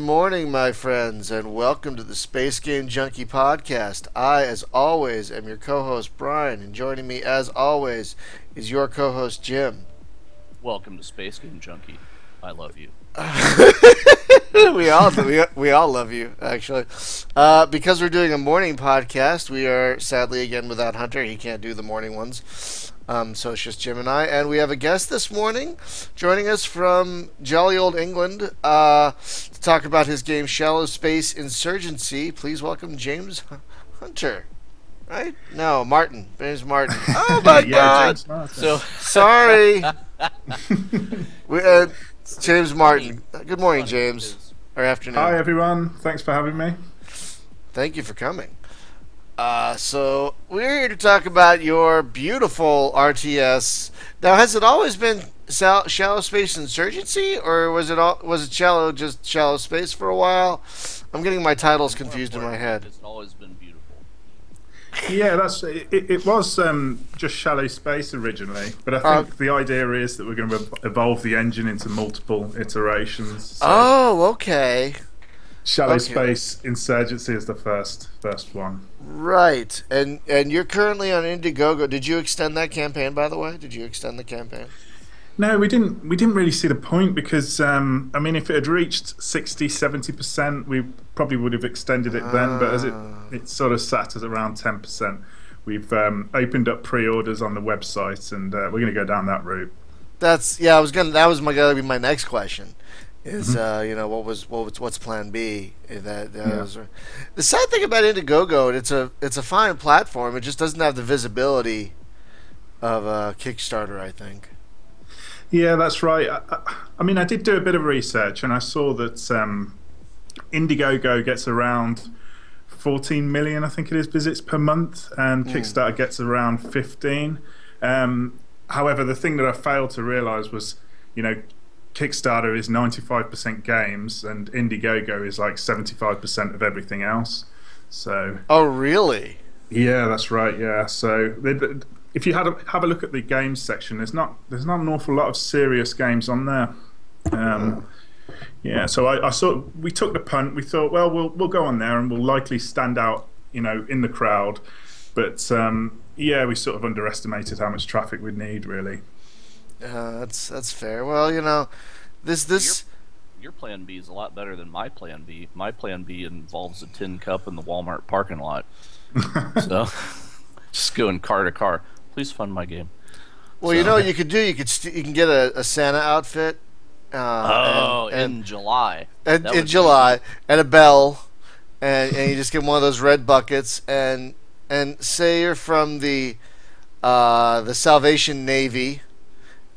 morning, my friends, and welcome to the Space Game Junkie Podcast. I, as always, am your co-host, Brian, and joining me, as always, is your co-host, Jim. Welcome to Space Game Junkie. I love you. we all love you, actually. Because we're doing a morning podcast, we are sadly again without Hunter. He can't do the morning ones. So it's just Jim and I. And we have a guest this morning joining us from jolly old England to talk about his game Shallow Space Insurgency. Please welcome James Hunter. Right? No, Martin. James Martin. Oh my God! So sorry. James Martin. Good morning, James. Or afternoon. Hi, everyone. Thanks for having me. Thank you for coming. So we're here to talk about your beautiful RTS. Now, has it always been Shallow Space Insurgency, or was it Shallow Space for a while? I'm getting my titles confused in my head. It's always been beautiful. Yeah, it was just Shallow Space originally, but I think the idea is that we're going to evolve the engine into multiple iterations. So oh, okay. Shallow Space Insurgency is the first one. Right, and you're currently on Indiegogo. Did you extend that campaign, by the way? Did you extend the campaign? No, we didn't really see the point because, if it had reached 60-70%, we probably would have extended it then, but as it sort of sat at around 10%, we've opened up pre-orders on the website, and we're going to go down that route. That was going to be my next question. Is what's Plan B? Was, the sad thing about Indiegogo, it's a fine platform. It just doesn't have the visibility of Kickstarter, I think. Yeah, that's right. I did do a bit of research, and I saw that Indiegogo gets around 14 million, I think it is, visits per month, and Kickstarter gets around 15. However, the thing that I failed to realise was, Kickstarter is 95% games, and Indiegogo is like 75% of everything else. So. Oh, really? Yeah, that's right. Yeah. So if you have a look at the games section, there's not an awful lot of serious games on there. Yeah. So we took the punt. We thought, well, we'll go on there, and we'll likely stand out, in the crowd. But we sort of underestimated how much traffic we'd need, really. That's fair. Well, this your plan B is a lot better than my plan B. My plan B involves a tin cup in the Walmart parking lot. So just going car to car. Please fund my game. Well, you could get a Santa outfit. In July. In July, and a bell, and you just get one of those red buckets, and say you're from the Salvation Navy.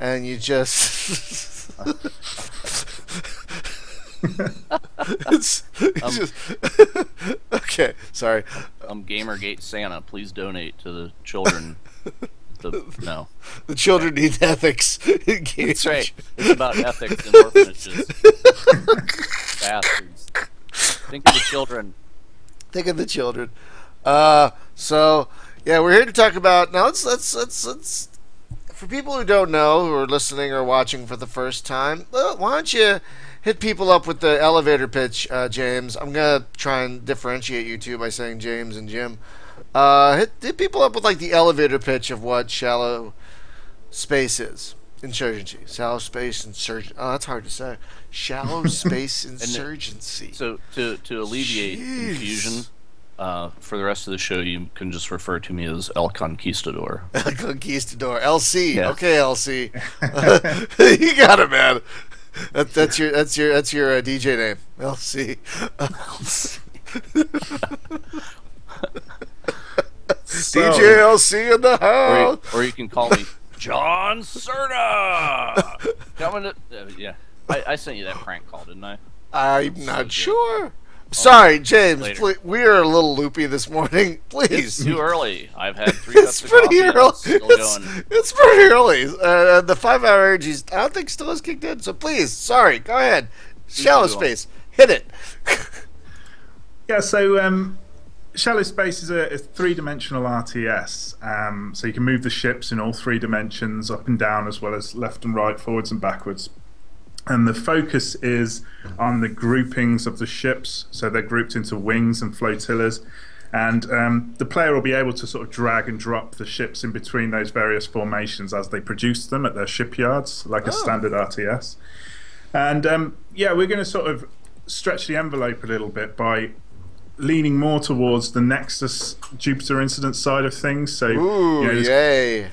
And you just okay. Sorry. Gamergate Santa. Please donate to the children. The children need ethics. That's right. It's about ethics in orphanages. Bastards. Think of the children. Think of the children. So yeah, we're here to talk about now. Let's. For people who don't know, who are listening or watching for the first time, why don't you hit people up with the elevator pitch, James? I'm going to try and differentiate you two by saying James and Jim. Hit people up with like the elevator pitch of what Shallow Space is. Insurgency. Shallow Space Insurgency. Oh, that's hard to say. Shallow Space Insurgency. So to alleviate confusion, for the rest of the show, you can just refer to me as El Conquistador. El Conquistador. LC. Yeah. Okay, LC. You got it, man. That's your DJ name. LC. DJ LC in the house. Or you can call me John Serta. Coming to yeah. I sent you that prank call, didn't I? I'm not sure. Sorry, James. Please, we are a little loopy this morning. Please. It's too early. I've had 3 cups of coffee. It's pretty early. The 5-hour energies, I don't think still has kicked in. So please, sorry. Go ahead. Shallow Space. Hit it. Yeah. So Shallow Space is a 3-dimensional RTS. So you can move the ships in all 3 dimensions, up and down, as well as left and right, forwards and backwards. And the focus is on the groupings of the ships. So they're grouped into wings and flotillas. And the player will be able to sort of drag and drop the ships in between those various formations as they produce them at their shipyards, like a standard RTS. And yeah, we're going to sort of stretch the envelope a little bit by leaning more towards the Nexus Jupiter incident side of things. So, ooh, yay.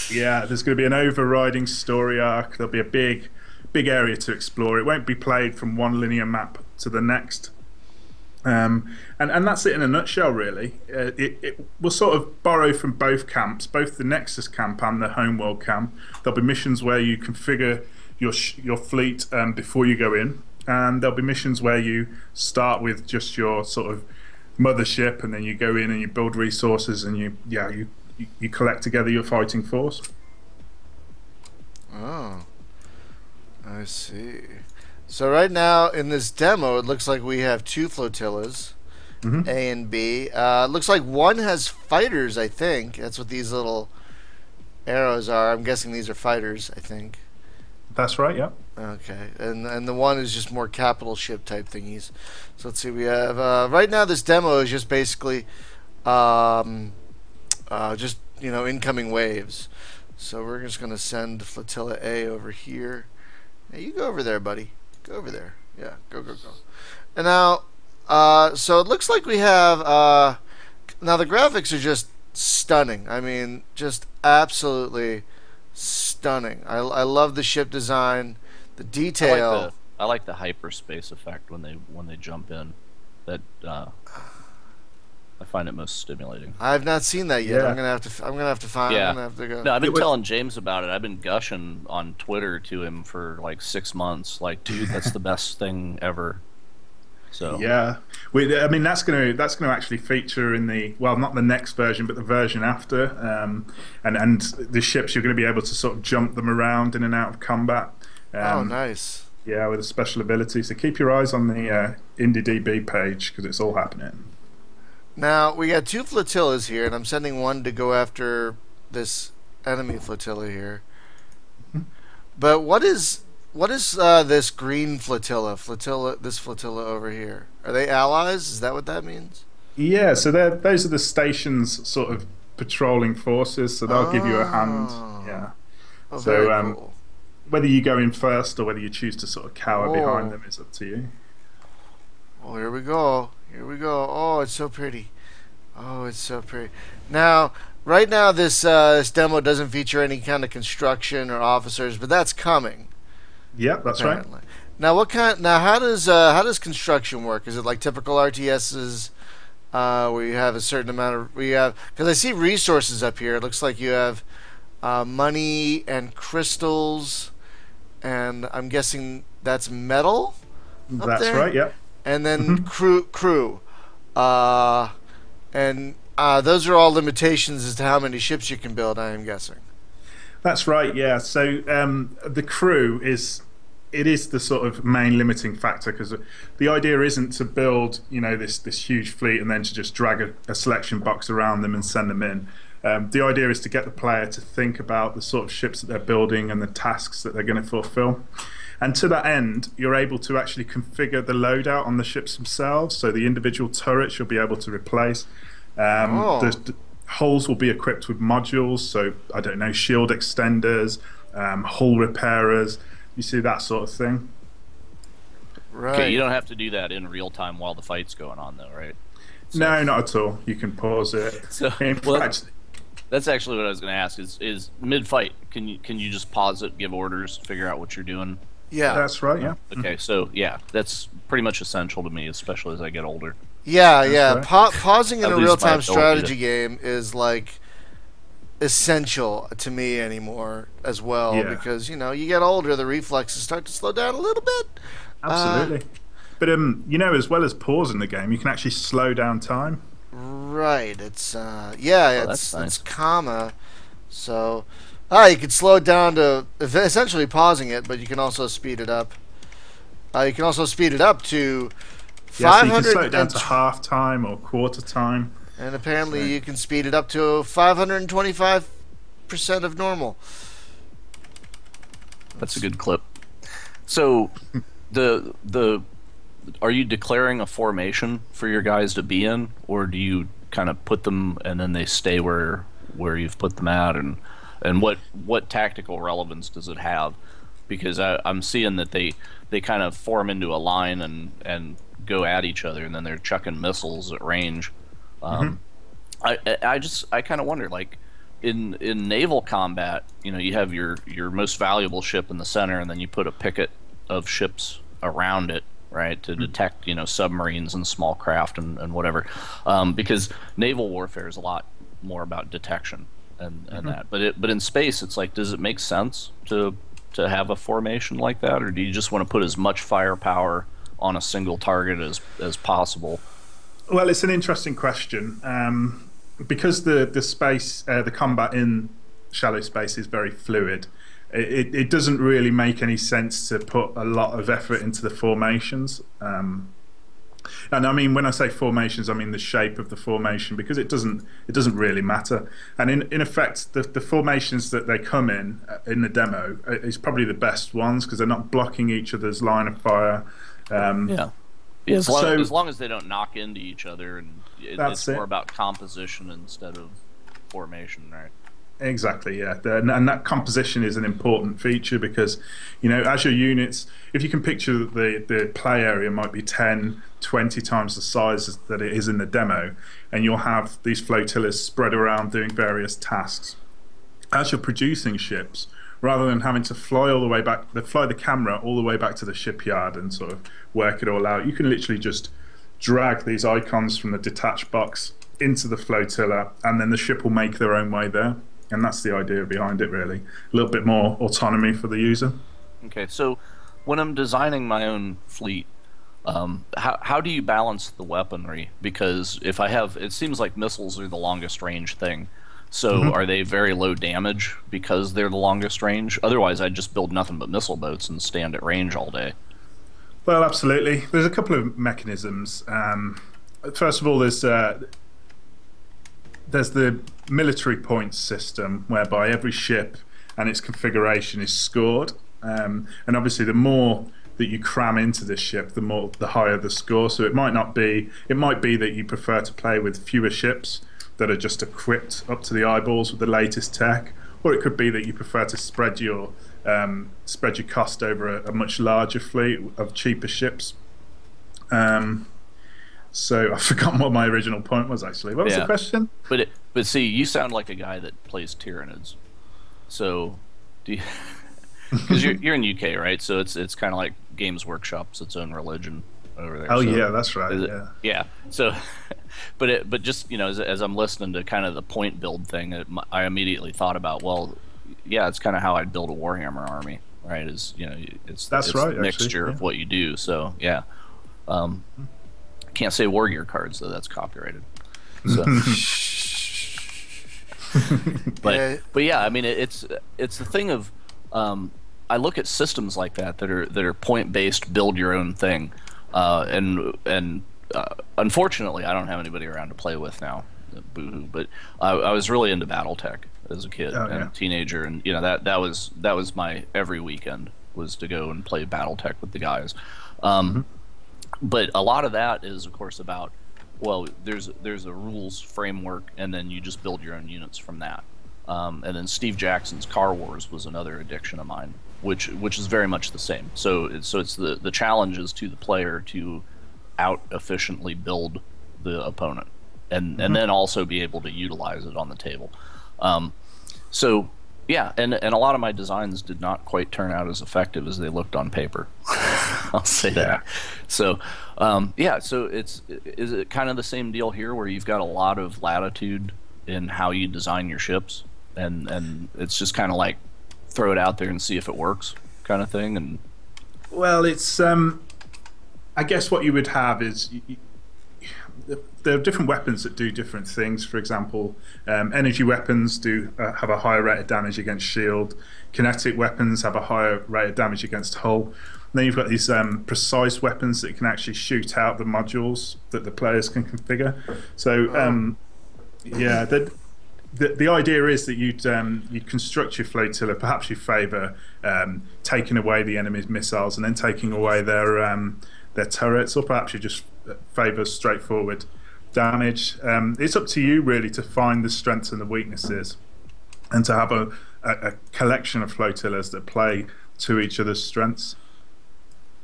Yeah, there's going to be an overriding story arc. There'll be a big area to explore. It won't be played from one linear map to the next. And that's it in a nutshell, really. It will sort of borrow from both camps, both the Nexus camp and the Homeworld camp. There'll be missions where you configure your fleet before you go in, and there'll be missions where you start with just your sort of mothership, and then you go in and you build resources, and you collect together your fighting force. Oh, I see. So right now in this demo, it looks like we have 2 flotillas, A and B. It looks like one has fighters, I think. That's what these little arrows are. I'm guessing these are fighters, I think. That's right, yeah. Okay, and the one is just more capital ship type thingies. So let's see, we have, right now this demo is just basically, just, you know, incoming waves. So we're just going to send Flotilla A over here. Hey, you go over there, buddy. Go over there. Yeah, go. And now, so it looks like we have, now the graphics are just stunning. I mean, just absolutely stunning. I love the ship design, the detail. I like the hyperspace effect when they jump in. That I find it most stimulating. I've not seen that yet. Yeah. I'm gonna have to find. Yeah. I'm gonna have to go. No, I've been telling James about it. I've been gushing on Twitter to him for like 6 months. Like, dude, that's the best thing ever. So yeah, I mean that's going to actually feature in the, well, not the next version, but the version after. And the ships, you're going to be able to sort of jump them around in and out of combat. Oh, nice. Yeah, with a special ability. So keep your eyes on the IndieDB page because it's all happening. Now we got 2 flotillas here, and I'm sending one to go after this enemy flotilla here. But what is this green flotilla? This flotilla over here. Are they allies? Is that what that means? Yeah, so those are the station's sort of patrolling forces. So they'll give you a hand. Yeah. Oh, so very cool. Whether you go in first or whether you choose to sort of cower behind them is up to you. Oh, here we go. Here we go. Oh, it's so pretty. Oh, it's so pretty. Now, right now, this demo doesn't feature any kind of construction or officers, but that's coming. Yep, that's apparently. right. Now, how does construction work? Is it like typical RTSs, where you have a certain amount of because I see resources up here. It looks like you have money and crystals, and I'm guessing that's metal. That's there? right. Yep. And then crew. And those are all limitations as to how many ships you can build, I am guessing. That's right, yeah. So the crew is the sort of main limiting factor, because the idea isn't to build, you know, this huge fleet and then to just drag a selection box around them and send them in. The idea is to get the player to think about the sort of ships that they're building and the tasks that they're going to fulfill. And to that end, you're able to actually configure the loadout on the ships themselves. So the individual turrets you'll be able to replace. The hulls will be equipped with modules. So, I don't know, shield extenders, hull repairers. You see that sort of thing. Right. Okay, you don't have to do that in real time while the fight's going on, though, right? So, no, not at all. You can pause it. So, in fact, that's actually what I was going to ask. Is mid-fight, can you just pause it, give orders, figure out what you're doing? Yeah. That's right, yeah. Okay, so yeah, that's pretty much essential to me, especially as I get older. Yeah. Right. Pausing in I a lose real-time my ability strategy game is like essential to me anymore as well, because you know, you get older, the reflexes start to slow down a little bit. Absolutely. But you know, as well as pausing the game, you can actually slow down time. Right. It's that's nice. it's comma. So you can slow it down to essentially pausing it, but you can also speed it up. You can also speed it up to 500. Yeah, so you can slow it down to half time or quarter time. And apparently you can speed it up to 525% of normal. That's a good clip. So the are you declaring a formation for your guys to be in, or do you kind of put them and then they stay where you've put them at, and what tactical relevance does it have? Because I'm seeing that they kind of form into a line and go at each other, and then they're chucking missiles at range. I kind of wonder, like in naval combat, you have your most valuable ship in the center, and then you put a picket of ships around it, right, to detect submarines and small craft and whatever, because naval warfare is a lot more about detection and that. But in space, it's like, does it make sense to have a formation like that, or do you just want to put as much firepower on a single target as possible? Well, it's an interesting question, because the space, the combat in shallow space is very fluid. It doesn't really make any sense to put a lot of effort into the formations. And I mean, when I say formations, I mean the shape of the formation, because it doesn't really matter. And in effect, the formations that they come in the demo is probably the best ones, because they're not blocking each other's line of fire. As long as they don't knock into each other, and it's more about composition instead of formation, right? Exactly, yeah. And that composition is an important feature, because, as your units, if you can picture the play area might be 10, 20 times the size that it is in the demo, and you'll have these flotillas spread around doing various tasks. As you're producing ships, rather than having to fly the camera all the way back to the shipyard and sort of work it all out, you can literally just drag these icons from the detached box into the flotilla, and then the ship will make their own way there. And that's the idea behind it, really. A little bit more autonomy for the user. Okay, so when I'm designing my own fleet, how do you balance the weaponry? Because it seems like missiles are the longest range thing. So are they very low damage because they're the longest range? Otherwise, I'd just build nothing but missile boats and stand at range all day. Well, absolutely. There's a couple of mechanisms. First of all, there's the military points system, whereby every ship and its configuration is scored, and obviously the more that you cram into this ship, the higher the score. So it might be that you prefer to play with fewer ships that are just equipped up to the eyeballs with the latest tech, or it could be that you prefer to spread your cost over a much larger fleet of cheaper ships. So I've forgotten what my original point was, actually. What was the question? But see, you sound like a guy that plays Tyranids. So, because you're in UK, right? So it's kind of like Games Workshop's its own religion over there. Oh, so yeah, that's right. Yeah. So, but just as I'm listening to kind of the point build thing, I immediately thought about, well, yeah, it's kind of how I'd build a Warhammer army, right? It's right, a mixture of what you do. So yeah. Can't say war gear cards, though. That's copyrighted. So. but yeah, I mean, it's the thing of I look at systems like that are point based, build your own thing, and unfortunately, I don't have anybody around to play with now. Boo-hoo. But I was really into BattleTech as a kid and a teenager, and that was my every weekend was to go and play BattleTech with the guys. But a lot of that is, of course, about, well, there's a rules framework, and then you just build your own units from that. And then Steve Jackson's Car Wars was another addiction of mine, which is very much the same. So it's the challenge is to the player to out efficiently build the opponent, and then also be able to utilize it on the table. So yeah, and a lot of my designs did not quite turn out as effective as they looked on paper. I'll say that. So, so is it kind of the same deal here, where you've got a lot of latitude in how you design your ships, and it's just kind of like throw it out there and see if it works kind of thing? And well, it's I guess what you would have is there are different weapons that do different things. For example, energy weapons do have a higher rate of damage against shield. Kinetic weapons have a higher rate of damage against hull. And then you've got these precise weapons that can actually shoot out the modules that the players can configure. So the idea is that you'd construct your flotilla. Perhaps you favour taking away the enemy's missiles and then taking away their turrets, or perhaps you just favour straightforward damage. It's up to you really to find the strengths and the weaknesses, and to have a collection of flotillas that play to each other's strengths.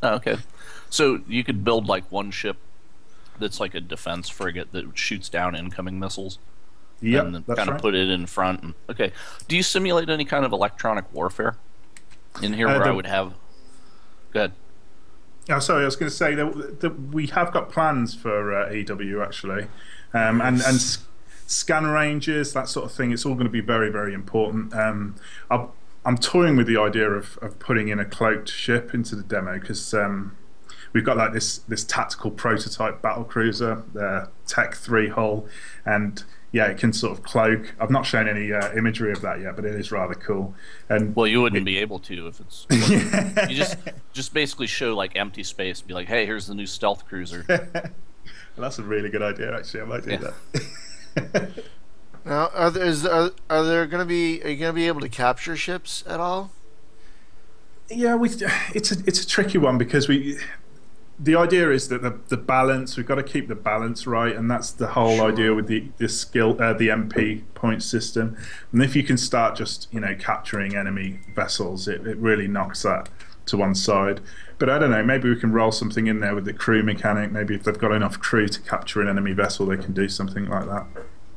Oh, okay, so you could build like one ship that's like a defense frigate that shoots down incoming missiles. Yeah, and that's kind of right. put it in front. Okay. Do you simulate any kind of electronic warfare in here where I would have? Go ahead. Oh, sorry, I was going to say that we have got plans for EW actually, and scan ranges, that sort of thing. It's all going to be very, very important. I'm toying with the idea of putting in a cloaked ship into the demo, because we've got like this tactical prototype battle cruiser, Tech 3 hull, and yeah, it can sort of cloak. I've not shown any imagery of that yet, but it is rather cool. And well, you wouldn't be able to if it's. You just basically show like empty space and be like, "Hey, here's the new stealth cruiser." Well, that's a really good idea, actually. I might do that. Now, are you going to be able to capture ships at all? Yeah, it's a tricky one, because the idea is that the balance, we've got to keep the balance right, and that's the whole idea with the MP point system. And if you can start just capturing enemy vessels, it really knocks that to one side. But I don't know, maybe we can roll something in there with the crew mechanic. Maybe if they've got enough crew to capture an enemy vessel, they can do something like that.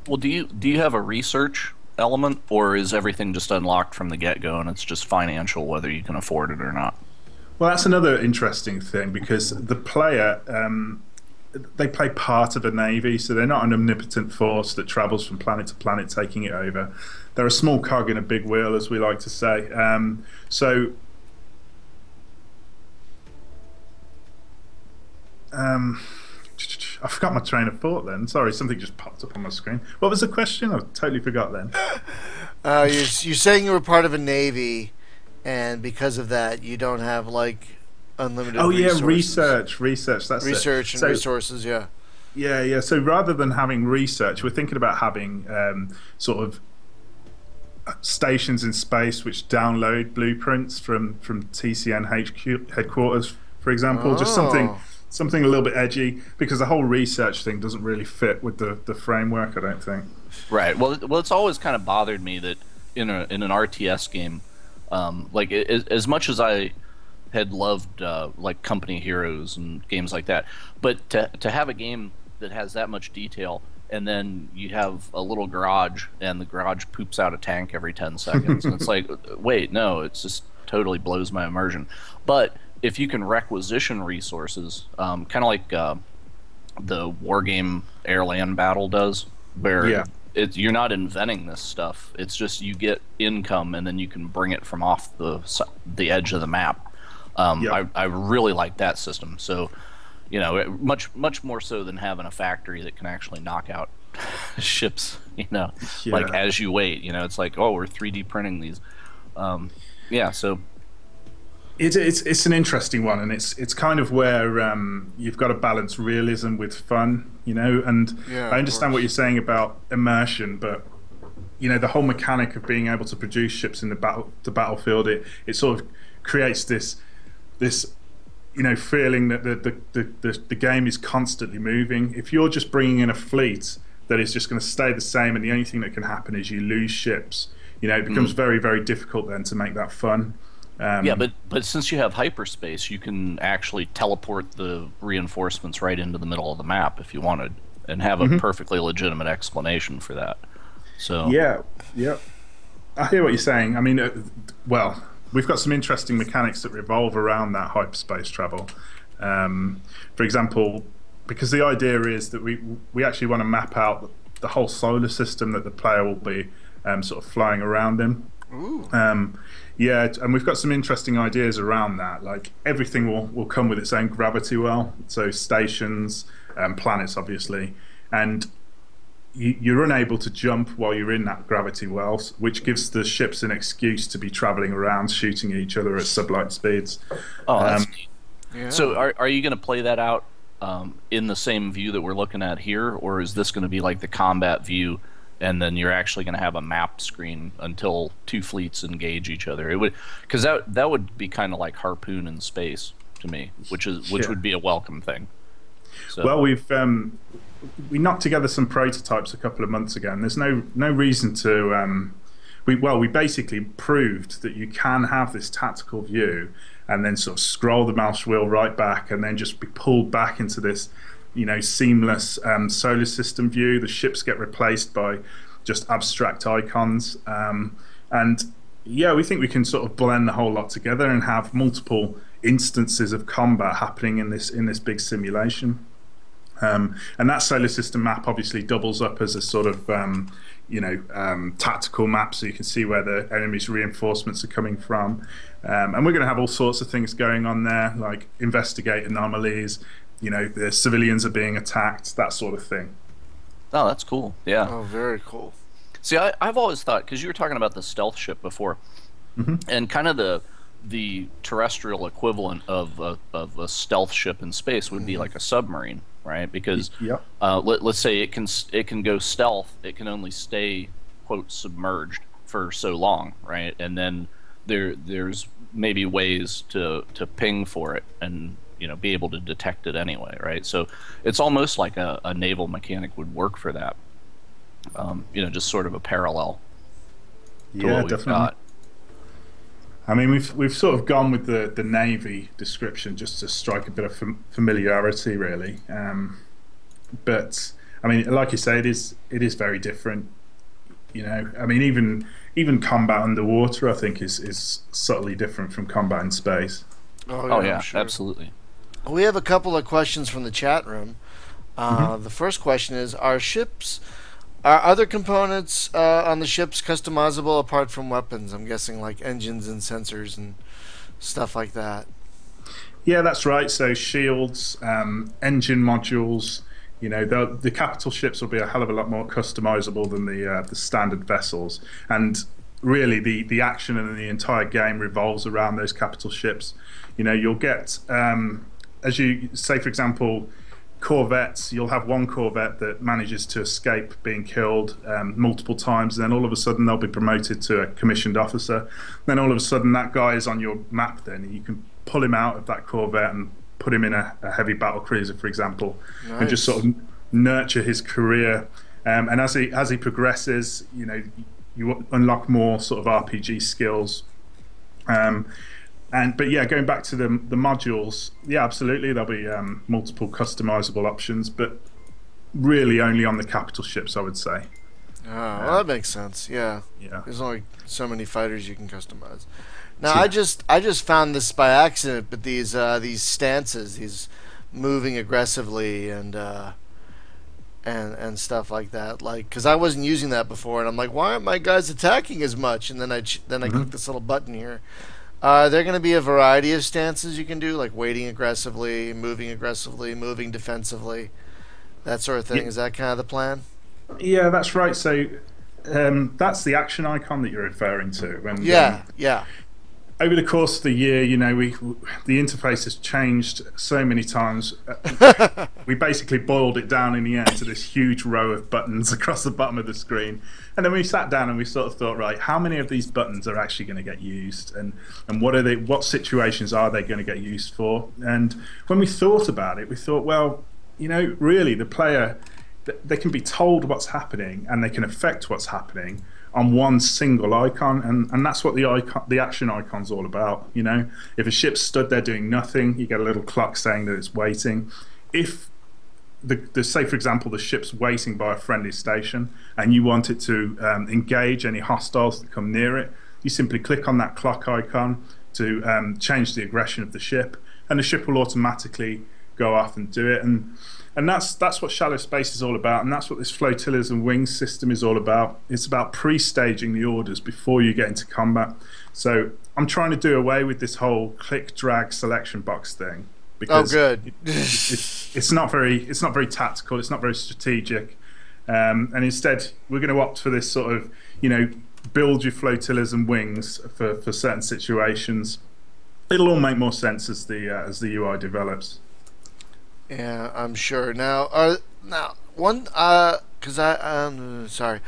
Well, do you have a research element, or is everything just unlocked from the get-go and it's just financial whether you can afford it or not? Well, that's another interesting thing, because the player, they play part of a navy, so they're not an omnipotent force that travels from planet to planet taking it over. They're a small cog in a big wheel, as we like to say. I forgot my train of thought then. Sorry, something just popped up on my screen. What was the question? I totally forgot then. You're saying you were part of a navy, and because of that, you don't have like unlimited. Oh resources. yeah, research. That's research it. and resources. Yeah. Yeah. So rather than having research, we're thinking about having sort of stations in space which download blueprints from TCN HQ headquarters, for example. Just something a little bit edgy, because the whole research thing doesn't really fit with the framework, I don't think. Right. Well, it's always kind of bothered me that in an RTS game, like as much as I had loved like Company Heroes and games like that, but to have a game that has that much detail, and then you have a little garage and the garage poops out a tank every 10 seconds, and it's like, wait, no, it's just totally blows my immersion. But if you can requisition resources, kind of like the war game air land battle does, where you're not inventing this stuff. It's just you get income and then you can bring it from off the edge of the map. I really like that system. So, much more so than having a factory that can actually knock out ships. Like as you wait. It's like, oh, we're 3D printing these. So. It's an interesting one, and it's kind of where you've got to balance realism with fun, and I understand what you're saying about immersion, but the whole mechanic of being able to produce ships in the battlefield, it sort of creates this feeling that the game is constantly moving. If you're just bringing in a fleet that is just going to stay the same, and the only thing that can happen is you lose ships, it becomes very, very difficult then to make that fun. But since you have hyperspace, you can actually teleport the reinforcements right into the middle of the map if you wanted, and have a perfectly legitimate explanation for that. So yeah, I hear what you're saying. I mean, we've got some interesting mechanics that revolve around that hyperspace travel. For example, because the idea is that we actually want to map out the whole solar system that the player will be sort of flying around in. Ooh. And we've got some interesting ideas around that. Like everything will come with its own gravity well, so stations, planets, obviously, and you're unable to jump while you're in that gravity well, which gives the ships an excuse to be traveling around, shooting at each other at sublight speeds. Oh, that's neat. Yeah. So are you going to play that out in the same view that we're looking at here, or is this going to be like the combat view, and then you're actually going to have a map screen until two fleets engage each other. It would, because that would be kind of like Harpoon in space to me, which would be a welcome thing. So. Well, we knocked together some prototypes a couple of months ago, and there's no reason to. We basically proved that you can have this tactical view and then sort of scroll the mouse wheel right back and then just be pulled back into this, seamless solar system view. The ships get replaced by just abstract icons, and yeah, we think we can sort of blend the whole lot together and have multiple instances of combat happening in this big simulation. And that solar system map obviously doubles up as a sort of tactical map, so you can see where the enemy's reinforcements are coming from. And we're going to have all sorts of things going on there, like investigate anomalies. The civilians are being attacked, that sort of thing. Oh, that's cool. Yeah. Oh, very cool. See, I've always thought, because you were talking about the stealth ship before, and kind of the terrestrial equivalent of a stealth ship in space would be like a submarine, right? Because let's say it can go stealth, it can only stay, quote, submerged for so long, right? And then there's maybe ways to ping for it and be able to detect it anyway, right? So it's almost like a naval mechanic would work for that. Just sort of a parallel to what we've definitely got. I mean, we've sort of gone with the Navy description just to strike a bit of familiarity, really. But I mean, like you say, it is very different. I mean, even combat underwater, I think, is subtly different from combat in space. Oh yeah, sure. Absolutely. We have a couple of questions from the chat room. The first question is: Are other components on the ships customizable apart from weapons? I'm guessing like engines and sensors and stuff like that. Yeah, that's right. So shields, engine modules. The capital ships will be a hell of a lot more customizable than the standard vessels. And really, the action in the entire game revolves around those capital ships. You'll get, as you say, for example, corvettes. You'll have one corvette that manages to escape being killed multiple times, and then all of a sudden they'll be promoted to a commissioned officer. Then all of a sudden that guy is on your map. Then you can pull him out of that corvette and put him in a heavy battle cruiser, for example, and just sort of nurture his career. And as he progresses, you unlock more sort of RPG skills. But yeah, going back to the modules, yeah, absolutely, there'll be multiple customizable options, but really only on the capital ships, I would say. Oh, well, that makes sense. Yeah. There's only so many fighters you can customize. Now, I just found this by accident, but these stances, these moving aggressively and stuff like that, like, because I wasn't using that before, and I'm like, why aren't my guys attacking as much? And then I click this little button here. There going to be a variety of stances you can do, like waiting aggressively, moving defensively, that sort of thing. Yeah. Is that kind of the plan? Yeah, that's right. So that's the action icon that you're referring to. And, yeah. Over the course of the year, the interface has changed so many times. We basically boiled it down in the end to this huge row of buttons across the bottom of the screen. And then we sat down and we sort of thought, right, how many of these buttons are actually going to get used, and what situations are they going to get used for? And when we thought about it, we thought, well, really, the player, they can be told what's happening and they can affect what's happening on one single icon, and that's what the action icon's all about. If a ship stood there doing nothing, you get a little clock saying that it's waiting. If say, for example, the ship's waiting by a friendly station and you want it to engage any hostiles that come near it, you simply click on that clock icon to change the aggression of the ship, and the ship will automatically go off and do it. And that's what shallow space is all about, and that's what this flotillas and wings system is all about. It's about pre-staging the orders before you get into combat. So I'm trying to do away with this whole click, drag, selection box thing, because it's not very tactical, it's not very strategic, and instead we're going to opt for this sort of build your flotillas and wings for certain situations. It'll all make more sense as the UI develops. Yeah, I'm sure. Now, one kind Because sorry,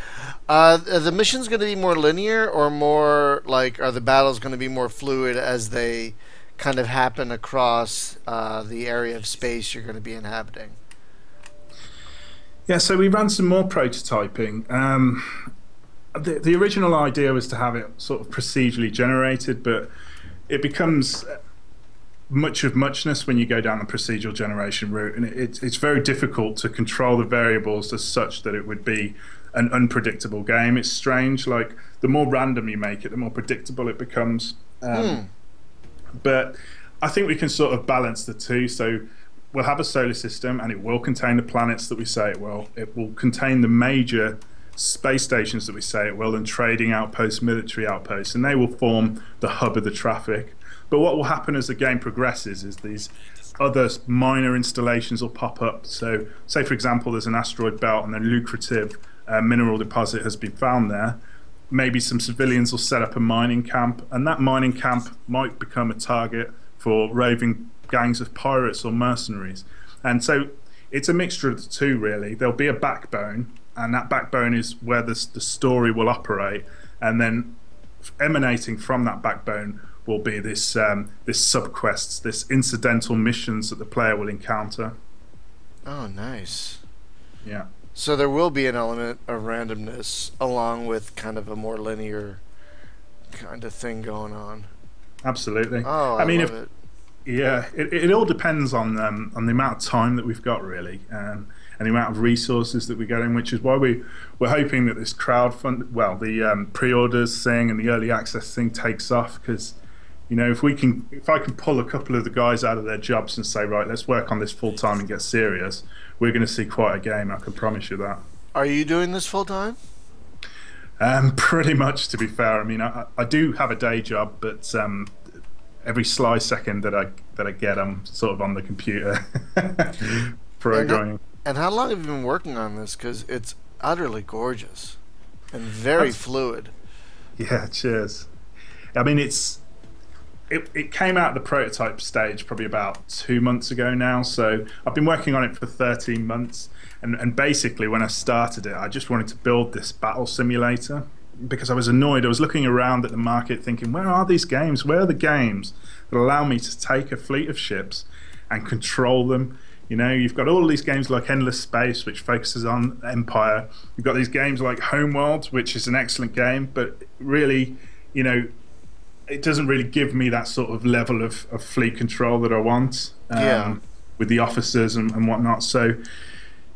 the mission's going to be more linear, or more like, are the battles going to be more fluid as they kind of happen across the area of space you're going to be inhabiting? Yeah, so we ran some more prototyping. The original idea was to have it sort of procedurally generated, but it becomes much of muchness when you go down the procedural generation route, and it's very difficult to control the variables as such that it would be an unpredictable game. It's strange, like the more random you make it, the more predictable it becomes. But I think we can sort of balance the two. So we'll have a solar system, and it will contain the planets that we say it will. It will contain the major space stations that we say it will, and trading outposts, military outposts, and they will form the hub of the traffic. But what will happen as the game progresses is these other minor installations will pop up. So, say for example, there's an asteroid belt and a lucrative mineral deposit has been found there. Maybe some civilians will set up a mining camp, and that mining camp might become a target for raving gangs of pirates or mercenaries. And so it's a mixture of the two, really. There'll be a backbone, and that backbone is where the story will operate, and then emanating from that backbone will be this subquests, this incidental missions that the player will encounter. Oh, nice. Yeah. So there will be an element of randomness along with kind of a more linear kind of thing going on. Absolutely. Oh, I mean, love it. Yeah, it all depends on the amount of time that we've got, really, and the amount of resources that we get in, which is why we're hoping that this the pre-orders thing and the early access thing takes off, because if I can pull a couple of the guys out of their jobs and say, right, let's work on this full time and get serious, we're going to see quite a game. I can promise you that. Are you doing this full time? Pretty much, to be fair. I mean, I do have a day job, but every sly second that I get, I'm sort of on the computer programming. And how long have you been working on this? Because it's utterly gorgeous and very fluid. Yeah, cheers. I mean, it came out of the prototype stage probably about 2 months ago now, so I've been working on it for 13 months, and basically when I started it, I just wanted to build this battle simulator because I was annoyed. I was looking around at the market thinking, where are these games? Where are the games that allow me to take a fleet of ships and control them? You've got all these games like Endless Space, which focuses on Empire. You've got these games like Homeworld, which is an excellent game, but really, it doesn't really give me that sort of level of fleet control that I want with the officers and whatnot. So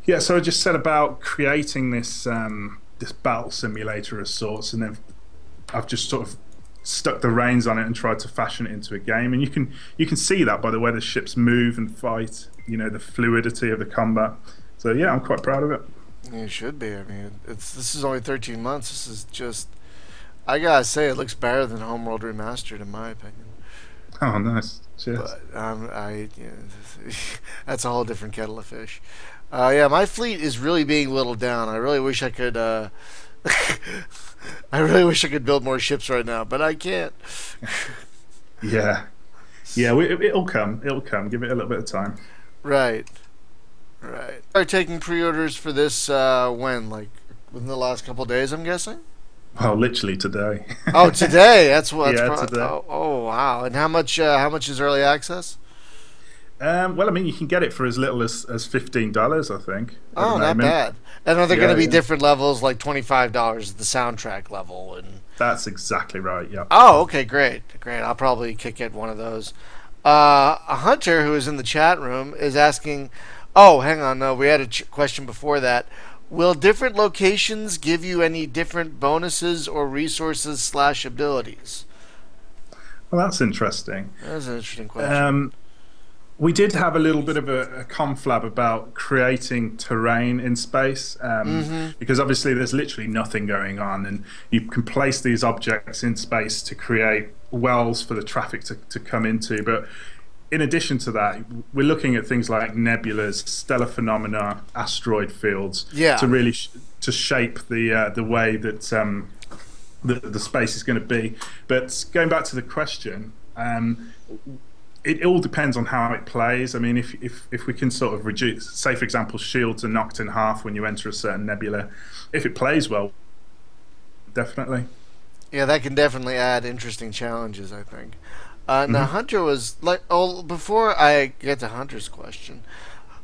I just set about creating this this battle simulator of sorts, and then I've just sort of stuck the reins on it and tried to fashion it into a game. And you can see that by the way the ships move and fight, the fluidity of the combat. So yeah, I'm quite proud of it. You should be. I mean, this is only 13 months. This is just, I gotta say, it looks better than Homeworld Remastered, in my opinion. Oh, nice. Cheers. But that's a whole different kettle of fish. My fleet is really being whittled down. I really wish I could. I really wish I could build more ships right now, but I can't. Yeah. It'll come. It'll come. Give it a little bit of time. Right. Are taking pre-orders for this when? Like within the last couple of days, I'm guessing. Well, literally today. Oh, today. That's what. Yeah, today. Oh, wow. And how much is early access? Well, I mean, you can get it for as little as $15, I think. Oh, not bad. And are there going to be different levels, like $25 the soundtrack level? And that's exactly right. Yeah. Oh, okay, great. I'll probably kick at one of those. A Hunter who is in the chat room is asking. Oh, hang on. No, we had a question before that. Will different locations give you any different bonuses or resources / abilities? Well, that's interesting. That's an interesting question. We did have a little bit of a conflab about creating terrain in space, because obviously there's literally nothing going on, and you can place these objects in space to create wells for the traffic to come into. But in addition to that, we're looking at things like nebulas, stellar phenomena, asteroid fields, to really to shape the way that the space is going to be. But going back to the question, it all depends on how it plays. I mean, if we can sort of reduce, say for example, shields are knocked in half when you enter a certain nebula. If it plays well, definitely. Yeah, that can definitely add interesting challenges, I think. Now, Hunter was like, oh, before I get to Hunter's question,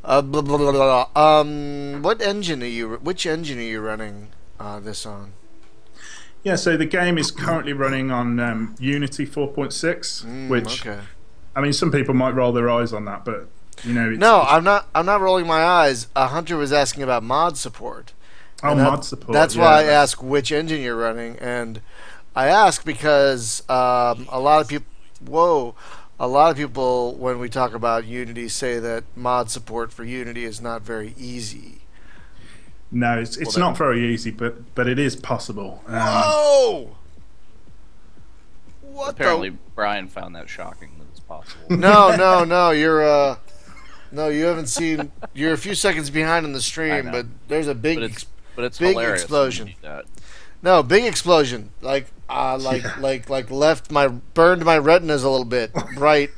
blah, blah, blah, blah, blah. Which engine are you running this on? Yeah, so the game is currently running on Unity 4.6, which, okay. I mean, some people might roll their eyes on that, but you know. No, I'm not rolling my eyes. Hunter was asking about mod support. Oh, mod support. That's why I ask which engine you're running, and I ask because a lot of people, when we talk about Unity, say that mod support for Unity is not very easy. No, it's not very easy, but it is possible. Whoa! What? Apparently, Brian found that shocking that it's possible. No. You haven't seen. You're a few seconds behind in the stream, but there's a big, it's big hilarious explosion. No, big explosion. Like burned my retinas a little bit. Bright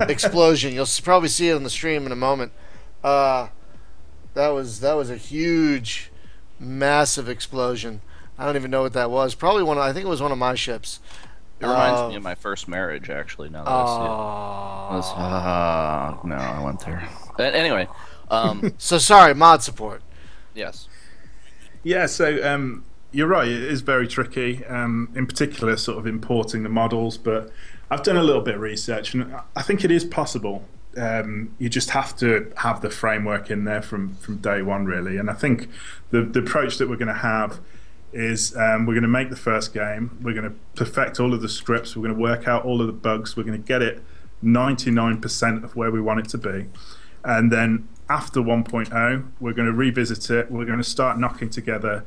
explosion. You'll probably see it on the stream in a moment. That was a huge, massive explosion. I don't even know what that was. Probably I think it was one of my ships. It reminds me of my first marriage, actually. Now that I see it. No, I went there. But anyway, so sorry, mod support. Yes. Yeah. So you're right. It is very tricky. In particular, sort of importing the models. But I've done a little bit of research, and I think it is possible. You just have to have the framework in there from day one, really. And I think the approach that we're going to have is we're going to make the first game. We're going to perfect all of the scripts. We're going to work out all of the bugs. We're going to get it 99% of where we want it to be. And then after 1.0, we're going to revisit it. We're going to start knocking together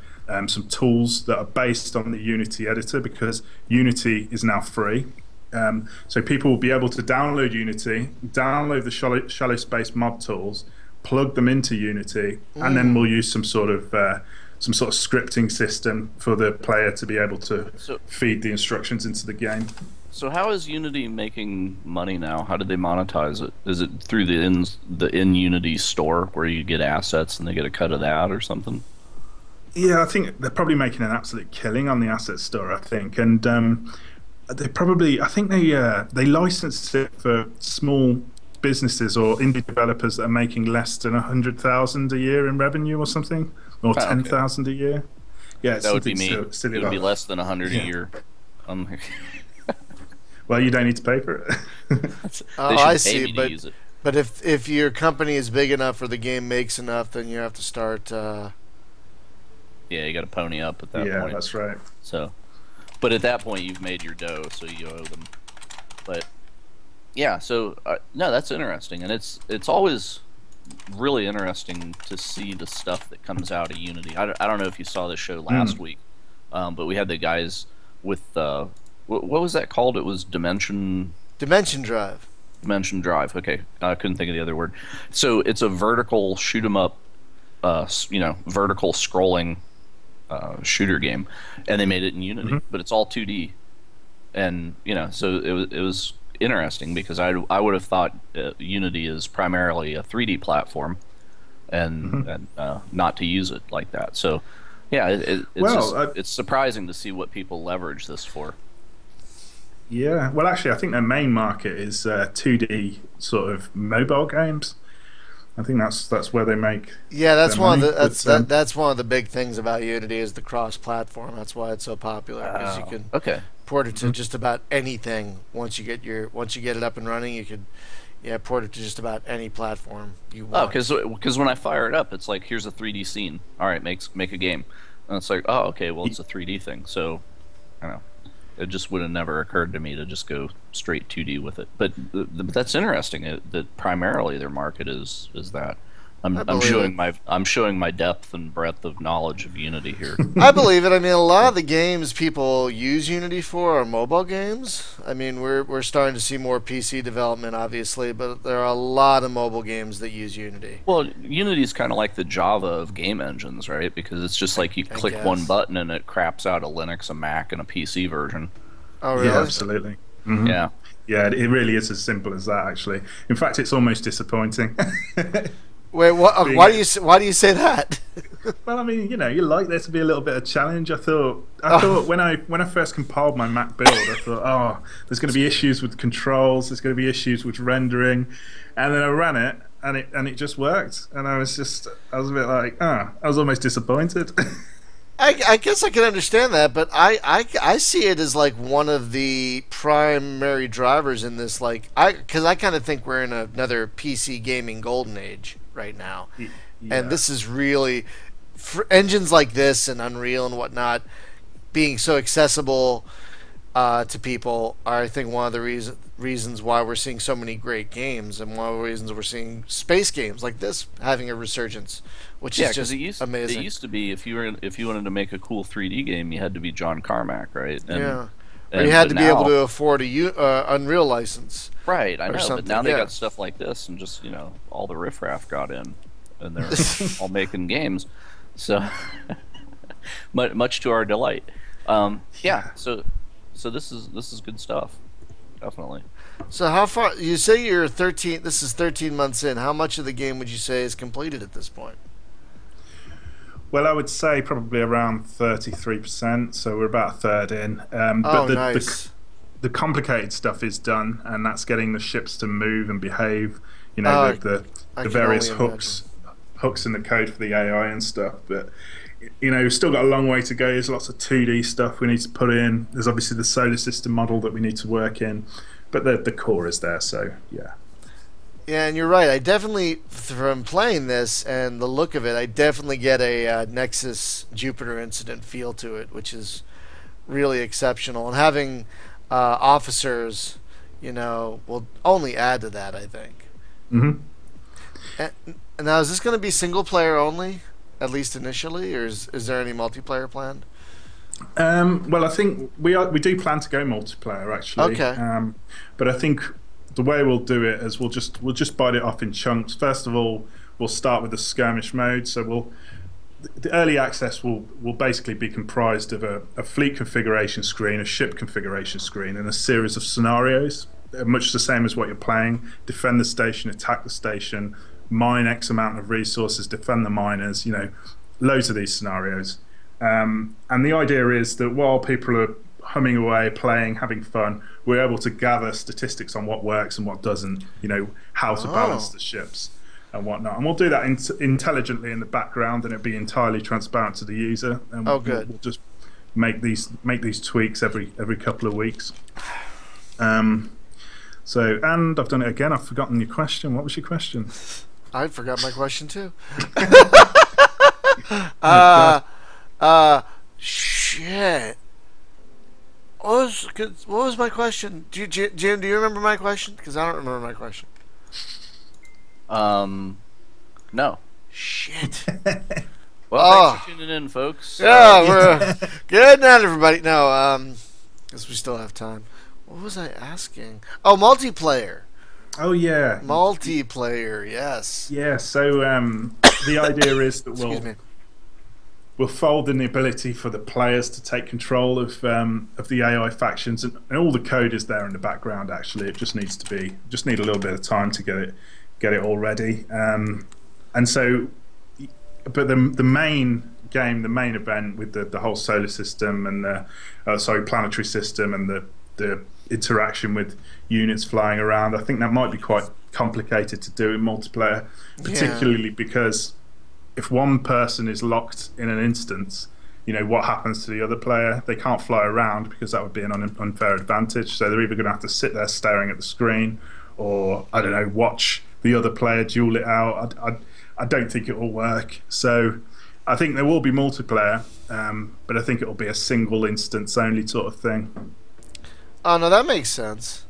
some tools that are based on the Unity editor, because Unity is now free. So people will be able to download Unity, download the shallow space mod tools, plug them into Unity, and then we'll use some sort of scripting system for the player to be able to feed the instructions into the game. So how is Unity making money now? How did they monetize it? Is it through the in Unity store where you get assets and they get a cut of that or something? Yeah, I think they're probably making an absolute killing on the asset store, I think. And they licensed it for small businesses or indie developers that are making less than 100,000 a year in revenue or something, or 10,000 a year. Yeah, that would be me. It would be less than 100 a year. Well, you don't need to pay for it. I see. But if your company is big enough or the game makes enough, then you have to start. Yeah, you got to pony up at that point. Yeah, that's right. So. But at that point, you've made your dough, so you owe them. But yeah, so no, that's interesting, and it's always really interesting to see the stuff that comes out of Unity. I don't know if you saw this show last week, but we had the guys with what was that called? It was Dimension Drive. Dimension Drive. Okay, I couldn't think of the other word. So it's a vertical shoot 'em up, vertical scrolling. Shooter game, and they made it in Unity, but it's all 2D, and so it was interesting because I would have thought Unity is primarily a 3D platform, and not to use it like that. So yeah, it's surprising to see what people leverage this for. Yeah, well, actually, I think their main market is 2D sort of mobile games. I think that's where they make. Yeah, that's one of the that's one of the big things about Unity is the cross-platform. That's why it's so popular, because you can port it to just about anything. Once you get it up and running, you could port it to just about any platform you want. Oh, because when I fire it up, it's like, here's a 3D scene. All right, make a game, and it's like, oh, okay, well, it's a 3D thing. So I don't know. It just would have never occurred to me to just go straight 2D with it. But that's interesting. That primarily their market is that. I'm showing my depth and breadth of knowledge of Unity here. I believe it. I mean, a lot of the games people use Unity for are mobile games. I mean, we're starting to see more PC development, obviously, but there are a lot of mobile games that use Unity. Well, Unity is kind of like the Java of game engines, right? Because it's just like you click one button and it craps out a Linux, a Mac, and a PC version. Oh, really? Yeah, absolutely. Yeah. Yeah, it really is as simple as that. Actually, in fact, it's almost disappointing. Wait, why do you say that? Well, I mean, you like there to be a little bit of challenge. I thought when I first compiled my Mac build, I thought, oh, there's going to be issues with controls, there's going to be issues with rendering, and then I ran it, and it just worked, and I was a bit like, I was almost disappointed. I guess I can understand that, but I see it as like one of the primary drivers in this, because I kind of think we're in another PC gaming golden age right now, and this is really for engines like this and Unreal and whatnot being so accessible to people are, I think, one of the reasons why we're seeing so many great games, and one of the reasons we're seeing space games like this having a resurgence, which is just amazing. It used to be if you wanted to make a cool 3D game, you had to be John Carmack, right? Or you had to be able to afford a Unreal license. Right, I know, but now they got stuff like this, and just all the riffraff got in, and they're all making games. So much to our delight. So this is good stuff, definitely. So how far? You say you're 13. This is 13 months in. How much of the game would you say is completed at this point? Well, I would say probably around 33%. So we're about a third in. But nice. The complicated stuff is done, and that's getting the ships to move and behave. The various hooks in the code for the AI and stuff. But we've still got a long way to go. There's lots of 2D stuff we need to put in. There's obviously the solar system model that we need to work in, but the core is there. So yeah. Yeah, and you're right. I definitely, from playing this and the look of it, I definitely get a Nexus Jupiter incident feel to it, which is really exceptional. And having officers, will only add to that, I think. Mm-hmm. And now, is this going to be single player only, at least initially, or is there any multiplayer planned? Well, I think we do plan to go multiplayer, actually. Okay. But I think the way we'll do it is we'll just bite it off in chunks. First of all, we'll start with the skirmish mode. So the early access will basically be comprised of a fleet configuration screen, a ship configuration screen, and a series of scenarios, much the same as what you're playing. Defend the station, attack the station, mine X amount of resources, defend the miners, loads of these scenarios. And the idea is that while people are humming away, playing, having fun, we're able to gather statistics on what works and what doesn't, how to balance the ships and whatnot. And we'll do that intelligently in the background, and it'll be entirely transparent to the user. And good. We'll just make these tweaks every couple of weeks. So, and I've done it again. I've forgotten your question. What was your question? I forgot my question too. Shit. What was my question? Jim, do you remember my question? Because I don't remember my question. No. Shit. Well, thanks for tuning in, folks. Yeah, we're good night, everybody. No, guess we still have time. What was I asking? Oh, multiplayer. Oh yeah, multiplayer. Yes. Yeah. So the idea is that we'll fold in the ability for the players to take control of the AI factions, and all the code is there in the background. Actually, it just need a little bit of time to get it all ready. And so, but the main game, the main event with the whole solar system and the planetary system and the interaction with units flying around, I think that might be quite complicated to do in multiplayer, particularly because if one person is locked in an instance, what happens to the other player? They can't fly around because that would be an unfair advantage. So they're either going to have to sit there staring at the screen, or I don't know, watch the other player duel it out. I don't think it will work. So I think there will be multiplayer, but I think it will be a single instance only sort of thing. Oh no, that makes sense.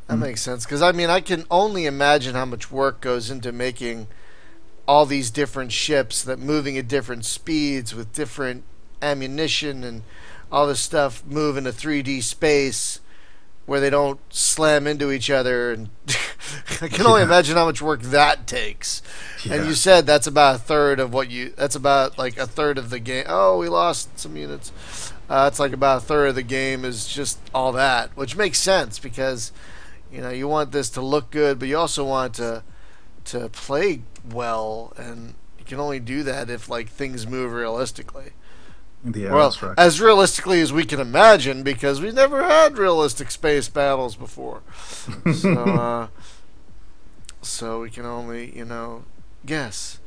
That makes sense, because I can only imagine how much work goes into making all these different ships that moving at different speeds with different ammunition and all this stuff move in a 3D space where they don't slam into each other, and I can only imagine how much work that takes. Yeah. And you said that's about a third of what you. That's about like a third of the game. Oh, we lost some units. It's like about a third of the game is just all that, which makes sense because you want this to look good, but you also want to play well, and you can only do that if like things move realistically. Yeah, well, that's right. As realistically as we can imagine, because we've never had realistic space battles before. So we can only, guess.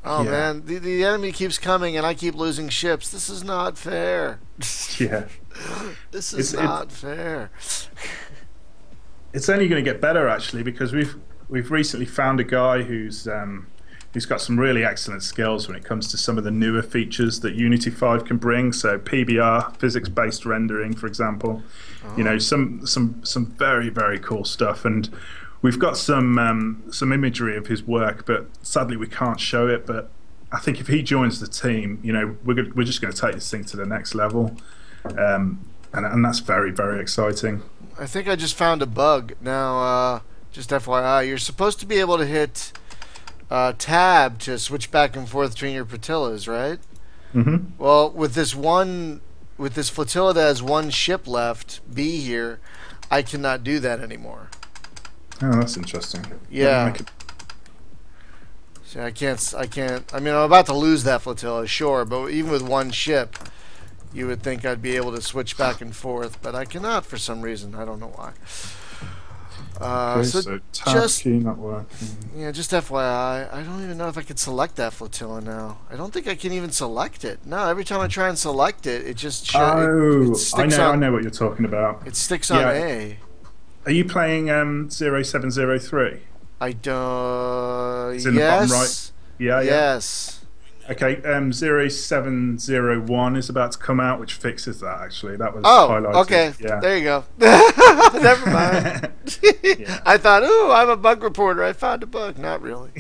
Oh, yeah. Man, the enemy keeps coming, and I keep losing ships. This is not fair. Yeah. This is not fair. It's only going to get better, actually, because we've recently found a guy who's got some really excellent skills when it comes to some of the newer features that Unity 5 can bring. So PBR, physics-based rendering, for example. Oh. Some very, very cool stuff. And we've got some imagery of his work, but sadly we can't show it. But I think if he joins the team, we're just going to take this thing to the next level. And that's very, very exciting. I think I just found a bug. Now, just FYI, you're supposed to be able to hit tab to switch back and forth between your flotillas, right? Mm-hmm. Well, with this flotilla that has one ship left, B here, I cannot do that anymore. Oh, that's interesting. Yeah. See, I can't. I mean, I'm about to lose that flotilla, sure, but even with one ship, you would think I'd be able to switch back and forth, but I cannot for some reason. I don't know why. So tab key not working. Yeah, just FYI, I don't even know if I can select that flotilla now. I don't think I can even select it. No, every time I try and select it, it just shows. I know what you're talking about. It sticks on A. Are you playing 0703? I don't. It's in the bottom right. Yeah. Yes. Okay, 0701 is about to come out, which fixes that, actually. That was highlighted. Okay. Yeah. There you go. Never mind. Yeah. I thought, ooh, I'm a bug reporter. I found a bug. Not really. I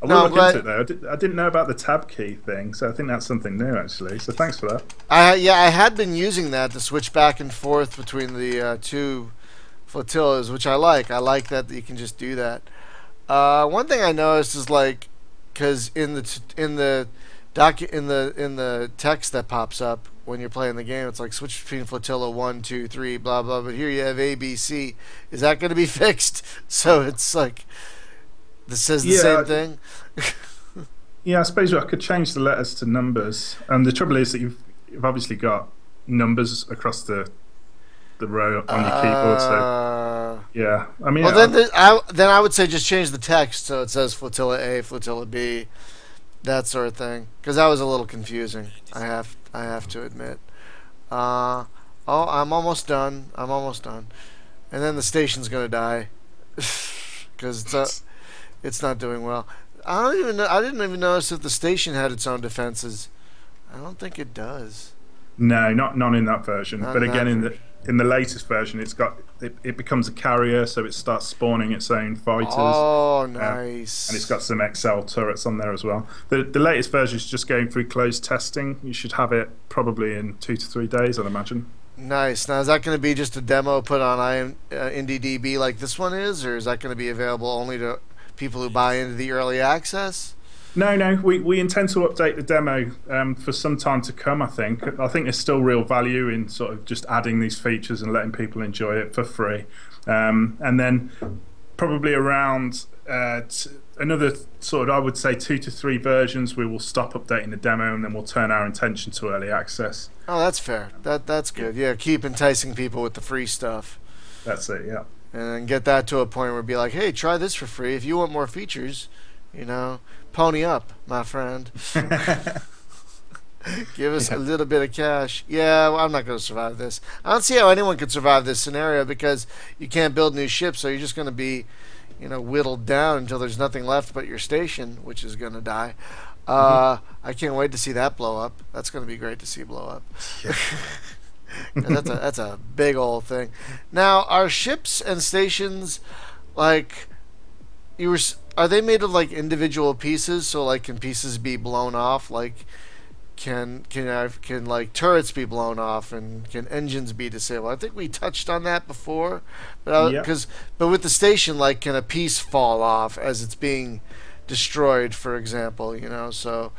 will look into it, though. I didn't know about the tab key thing, so I think that's something new, actually. So thanks for that. I had been using that to switch back and forth between the two flotillas, which I like. I like that you can just do that. One thing I noticed is like, because in the text that pops up when you're playing the game, it's like switch between flotilla 1, 2, 3, blah blah. But here you have A, B, C. Is that going to be fixed? So it's like this says the same thing. Yeah, I suppose I could change the letters to numbers. And the trouble is that you've obviously got numbers across the row on your keyboard. So yeah, I mean. Well, then I would say just change the text so it says flotilla A, flotilla B, that sort of thing, because that was a little confusing. I have to admit. I'm almost done. And then the station's gonna die because it's not doing well. I didn't even notice if the station had its own defenses. I don't think it does. No, not in that version. But again, in the latest version, it becomes a carrier, so it starts spawning its own fighters. Oh, nice! And it's got some XL turrets on there as well. The latest version is just going through closed testing. You should have it probably in 2 to 3 days, I'd imagine. Nice. Now, is that going to be just a demo put on IndieDB like this one is, or is that going to be available only to people who buy into the early access? No. We intend to update the demo for some time to come, I think. I think there's still real value in sort of just adding these features and letting people enjoy it for free. And then probably around another sort of, I would say, 2 to 3 versions, we will stop updating the demo and then we'll turn our attention to early access. Oh, that's fair. That's good. Yeah, keep enticing people with the free stuff. That's it, yeah. And then get that to a point where it'd be like, hey, try this for free. If you want more features, pony up, my friend. Give us a little bit of cash. Yeah, well, I'm not going to survive this. I don't see how anyone could survive this scenario because you can't build new ships, so you're just going to be, whittled down until there's nothing left but your station, which is going to die. I can't wait to see that blow up. That's going to be great to see blow up. Yeah. that's a big old thing. Now, are ships and stations like are they made of like individual pieces? So like, can pieces be blown off? Like, can like turrets be blown off and can engines be disabled? I think we touched on that before, but with the station, like, can a piece fall off as it's being destroyed, for example? So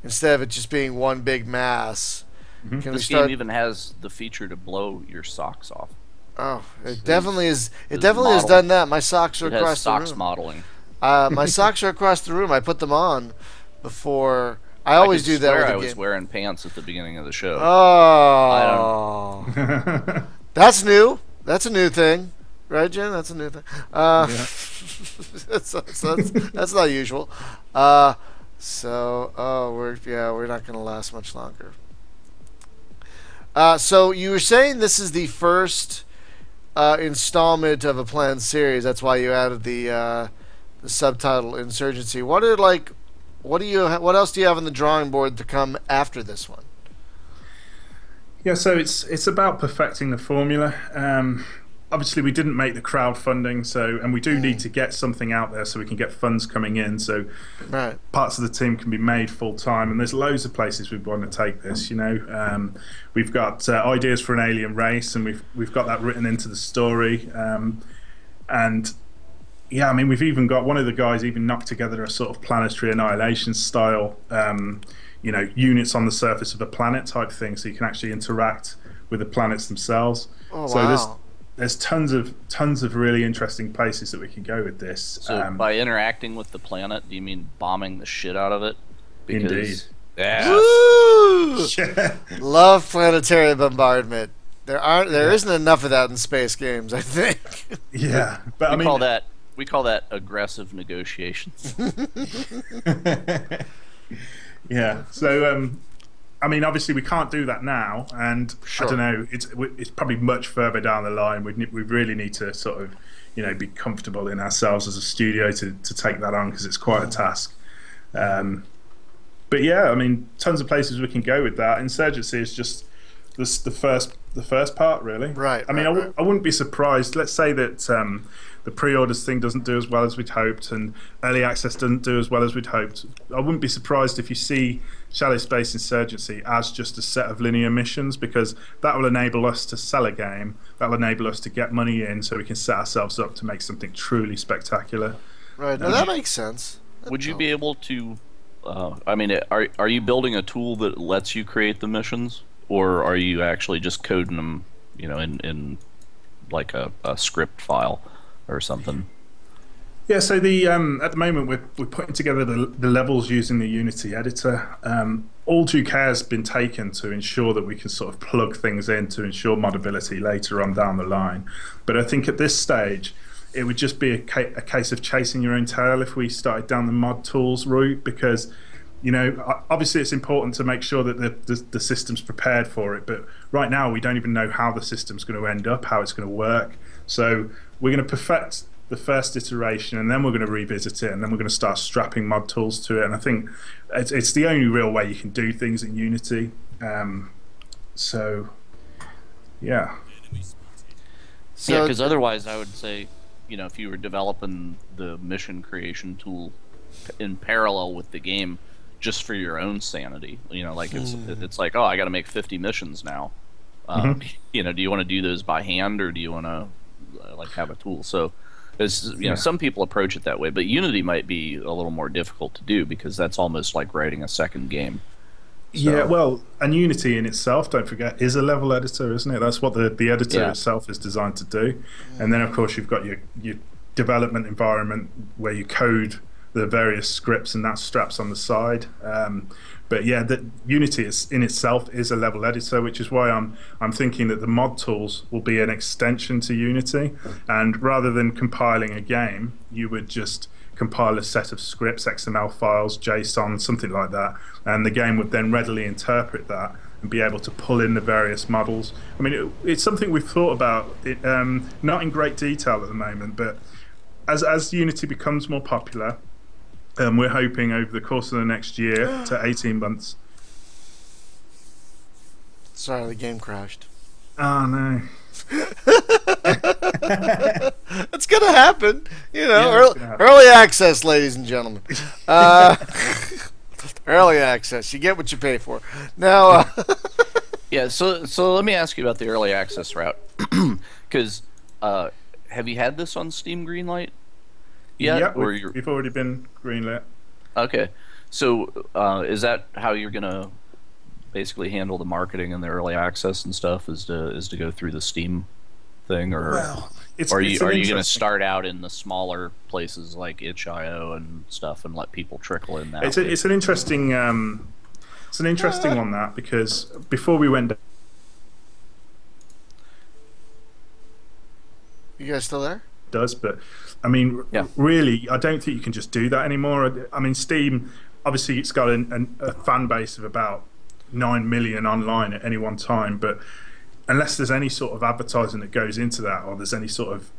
instead of it just being one big mass, can this game even has the feature to blow your socks off. Oh, it definitely is. It definitely has done that. My socks are across the room. Socks modeling. My socks are across the room. I put them on before. I always do that. I was wearing pants at the beginning of the show. Oh, that's new. That's a new thing, right, Jen? That's a new thing. That's not usual. We're not going to last much longer. So you were saying this is the first installment of a planned series. That's why you added the subtitle Insurgency. What else do you have on the drawing board to come after this one? Yeah, so it's about perfecting the formula. Obviously, we didn't make the crowdfunding, and we do need to get something out there so we can get funds coming in, so parts of the team can be made full time. And there's loads of places we want to take this. We've got ideas for an alien race, and we've got that written into the story. And yeah, I mean, we've even got one of the guys even knocked together a sort of planetary annihilation style, units on the surface of a planet type thing, so you can actually interact with the planets themselves. Oh, so wow. There's tons of really interesting places that we can go with this. So by interacting with the planet, do you mean bombing the shit out of it? Indeed. Yeah. Woo! Love planetary bombardment. There isn't enough of that in space games, I think. Yeah, but we call that aggressive negotiations. Yeah. So I mean, obviously we can't do that now, and I don't know. It's probably much further down the line. We really need to sort of, be comfortable in ourselves as a studio to take that on, because it's quite a task. But yeah, I mean, tons of places we can go with that. Insurgency is just the first part, really. Right. I mean, I wouldn't be surprised. Let's say that the pre-orders thing doesn't do as well as we'd hoped, and early access doesn't do as well as we'd hoped. I wouldn't be surprised if you see Shallow Space Insurgency as just a set of linear missions, because that will enable us to sell a game. That will enable us to get money in, so we can set ourselves up to make something truly spectacular. Right. Now that makes sense. Would you be able to? I mean, are you building a tool that lets you create the missions, or are you actually just coding them, in like a script file or something? Yeah, so at the moment we're putting together the levels using the Unity editor. All due care has been taken to ensure that we can sort of plug things in to ensure modability later on down the line. But I think at this stage, it would just be a case of chasing your own tail if we started down the mod tools route, because obviously it's important to make sure that the system's prepared for it, but right now we don't even know how the system's going to end up, how it's going to work. So we're going to perfect the first iteration, and then we're going to revisit it, and then we're going to start strapping mod tools to it. And I think it's the only real way you can do things in Unity. So yeah. Yeah, because otherwise I would say, if you were developing the mission creation tool in parallel with the game just for your own sanity, it's like, oh, I got to make 50 missions now. Do you want to do those by hand, or do you want to have a tool? So some people approach it that way, but Unity might be a little more difficult to do, because that's almost like writing a second game. So. Yeah, well, and Unity in itself, don't forget, is a level editor, isn't it? That's what the editor itself is designed to do. And then, of course, you've got your development environment where you code the various scripts, and that straps on the side. But yeah, Unity in itself is a level editor, which is why I'm thinking that the mod tools will be an extension to Unity. And rather than compiling a game, you would just compile a set of scripts, XML files, JSON, something like that, and the game would then readily interpret that and be able to pull in the various models. I mean, it's something we've thought about, not in great detail at the moment, but as Unity becomes more popular, we're hoping over the course of the next year to 18 months. Sorry, the game crashed. Oh, no. That's gonna happen, early access, ladies and gentlemen. Early access. You get what you pay for. Now, Yeah, so let me ask you about the early access route, because have you had this on Steam Greenlight yet? Yeah, or we've already been greenlit. Okay, so is that how you're gonna basically handle the marketing and the early access and stuff? Is to go through the Steam thing, or Well, are you going to start out in the smaller places like itch.io and stuff and let people trickle in that? It's an interesting one, that, because before we went. you guys still there? Does, but I mean, really, I don't think you can just do that anymore. I mean, Steam, obviously, it's got a fan base of about 9 million online at any one time, but unless there's any sort of advertising that goes into that, or there's any sort of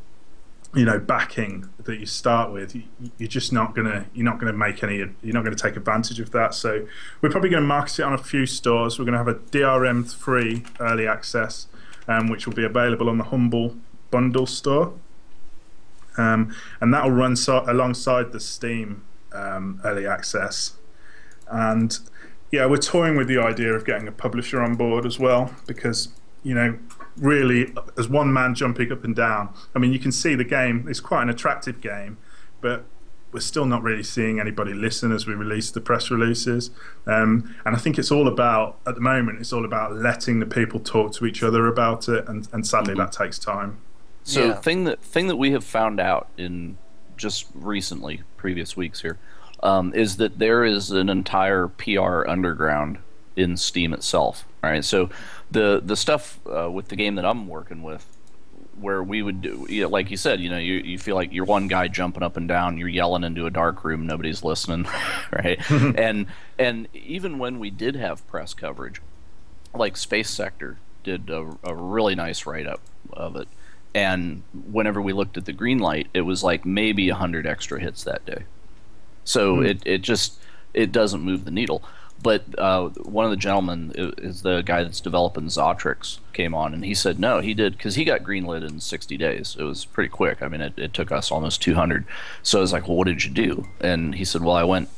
backing that you start with, you're just not gonna make any. You're not gonna take advantage of that. So we're probably going to market it on a few stores. We're going to have a DRM-free early access, which will be available on the Humble Bundle store, and that will run alongside the Steam early access. And yeah, we're toying with the idea of getting a publisher on board as well, because really, as one man jumping up and down, I mean, you can see the game is quite an attractive game, but we're still not really seeing anybody listen as we release the press releases. And I think it's all about, at the moment, it's all about letting the people talk to each other about it, and sadly that takes time. So thing that we have found out in just recently, previous weeks here, is that there is an entire PR underground in Steam itself. All right, so the stuff with the game that I'm working with, where we would do, like you said, you feel like you're one guy jumping up and down, you're yelling into a dark room, nobody's listening, right? and even when we did have press coverage, like Space Sector did a really nice write-up of it, and whenever we looked at the green light, it was like maybe 100 extra hits that day. So it doesn't move the needle. But one of the gentlemen is the guy that's developing Zotrix, came on, and he said no, he did, because he got greenlit in 60 days. It was pretty quick. I mean, it took us almost 200. So I was like, well, what did you do? And he said, well, I went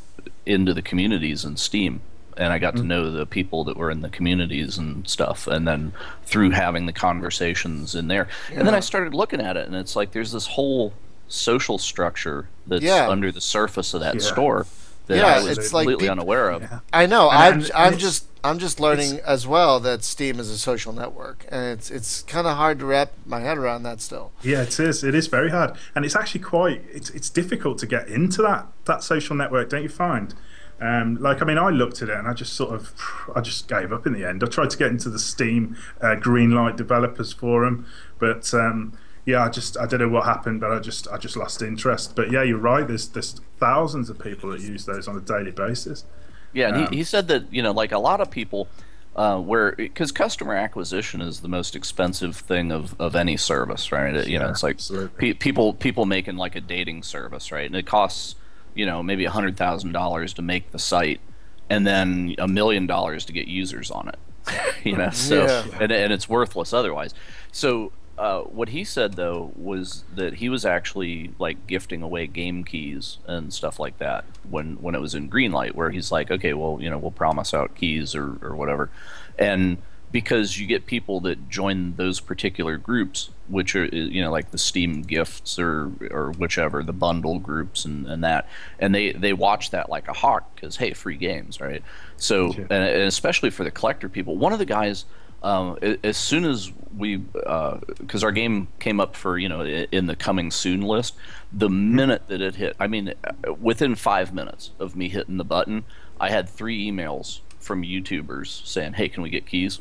into the communities in Steam, and I got to know the people that were in the communities and stuff, and then through having the conversations in there. And then I started looking at it, and it's like there's this whole social structure that's under the surface of that store that I was completely unaware of. I know. I'm just learning as well that Steam is a social network, and it's kind of hard to wrap my head around that still. Yeah, it is. It is very hard, and it's actually it's difficult to get into that social network, don't you find? I looked at it and I just gave up in the end. I tried to get into the Steam Greenlight Developers Forum, but I don't know what happened, but I just lost interest. But yeah, you're right. There's thousands of people that use those on a daily basis. Yeah, and he said that like a lot of people, because customer acquisition is the most expensive thing of any service, right? It's like people making like a dating service, right? And it costs maybe $100,000 to make the site, and then $1 million to get users on it. And it's worthless otherwise. So what he said though was that he was actually like gifting away game keys and stuff like that when it was in Greenlight, where he's like, okay, well, we'll promise out keys or whatever, and because you get people that join those particular groups, which are like the Steam gifts or whichever, the bundle groups and that, and they watch that like a hawk, because hey, free games, right? So and especially for the collector people, one of the guys, as soon as we, because our game came up for in the coming soon list, the minute that it hit, I mean, within 5 minutes of me hitting the button, I had 3 emails from YouTubers saying, hey, can we get keys?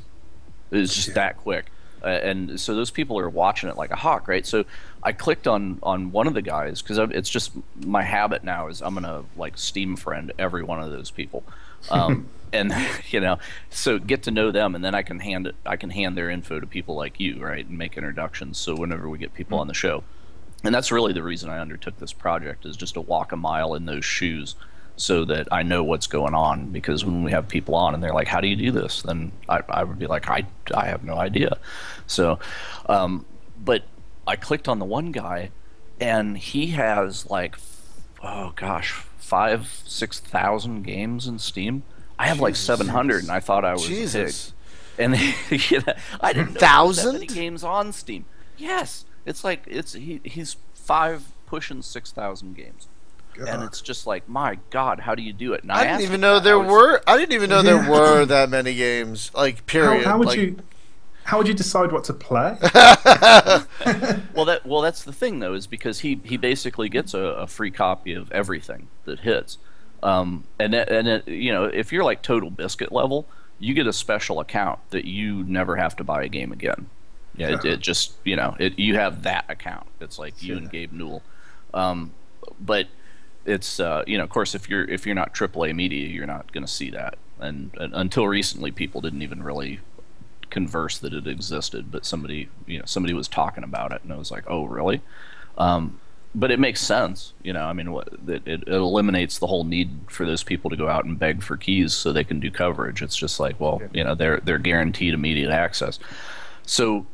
It was just that quick. And so those people are watching it like a hawk, right? So I clicked on one of the guys, because it's just my habit now is I'm gonna like Steam friend every one of those people, and so get to know them, and then I can hand their info to people like you, right, and make introductions. So whenever we get people on the show, and that's really the reason I undertook this project, is just to walk a mile in those shoes, so that I know what's going on. Because when we have people on and they're like, how do you do this? Then I would be like, I have no idea. So, but I clicked on the one guy, and he has like, 6,000 games in Steam. I have like 700, and I thought I was a pig. And I didn't know there was that many games on Steam. Yes, it's like he's 5 pushing 6,000 games. God. And it's just like, my God, how do you do it? And I didn't even know there were that many games. Like, period. How would you decide what to play? Well, that's the thing though, is because he basically gets a free copy of everything that hits, and if you're like Total Biscuit level, you get a special account that you never have to buy a game again. Yeah, it just you have that account. It's like you and Gabe Newell, but it's of course if you're not AAA media, you're not going to see that, and until recently, people didn't even really converse that it existed, but somebody was talking about it, and I was like, oh really? But it makes sense, I mean, it eliminates the whole need for those people to go out and beg for keys so they can do coverage. It's just like, well, they're guaranteed immediate access. So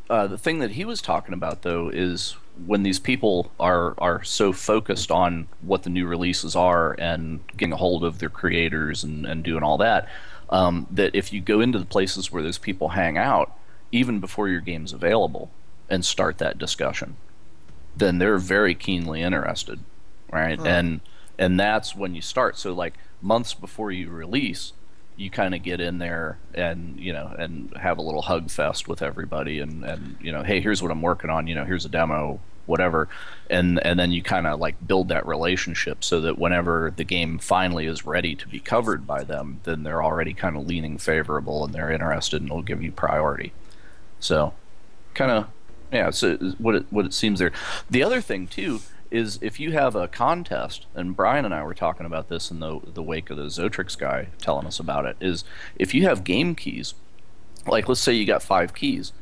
the thing that he was talking about though is when these people are so focused on what the new releases are and getting a hold of their creators and doing all that, that if you go into the places where those people hang out, even before your game's available, and start that discussion, then they're very keenly interested, right? And that's when you start. So like months before you release, you kind of get in there and and have a little hug fest with everybody, and hey, here's what I'm working on. Here's a demo, whatever, and then you kind of like build that relationship so that whenever the game finally is ready to be covered by them, then they're already kind of leaning favorable and they're interested and will give you priority. So kind of so what it seems there. The other thing too is if you have a contest, and Brian and I were talking about this in the wake of the Zotrix guy telling us about it, is if you have game keys, like let's say you got 5 keys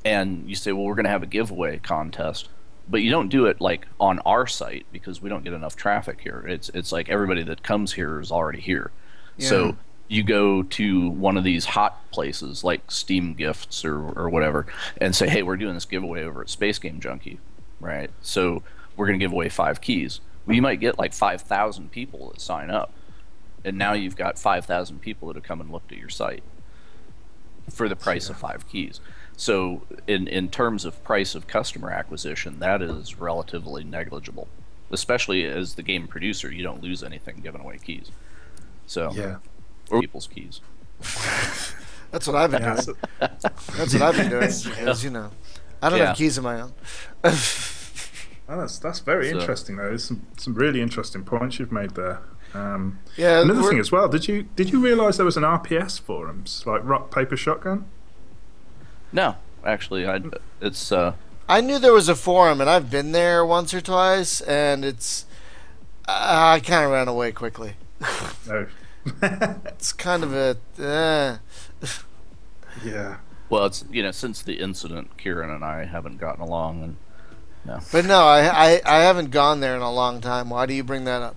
and you say, well, we're going to have a giveaway contest, but you don't do it like on our site because we don't get enough traffic here. It's like everybody that comes here is already here. Yeah. So you go to one of these hot places like Steam Gifts or whatever and say, hey, we're doing this giveaway over at Space Game Junkie, right? So we're going to give away 5 keys. Well, you might get like 5,000 people that sign up, and now you've got 5,000 people that have come and looked at your site for the price of 5 keys. So in terms of price of customer acquisition, that is relatively negligible, especially as the game producer. You don't lose anything giving away keys. So or people's keys. That's what I've been doing. That's what I've been doing. Because, I don't have keys of my own. Oh, that's very interesting though. There's some really interesting points you've made there. Yeah. Another thing as well. Did you realise there was an RPS forums like Rock Paper Shotgun? No, actually, it's. I knew there was a forum, and I've been there once or twice, and it's. I kind of ran away quickly. No. It's kind of a. Yeah. Well, it's since the incident, Kieran and I haven't gotten along, and no. But no, I haven't gone there in a long time. Why do you bring that up?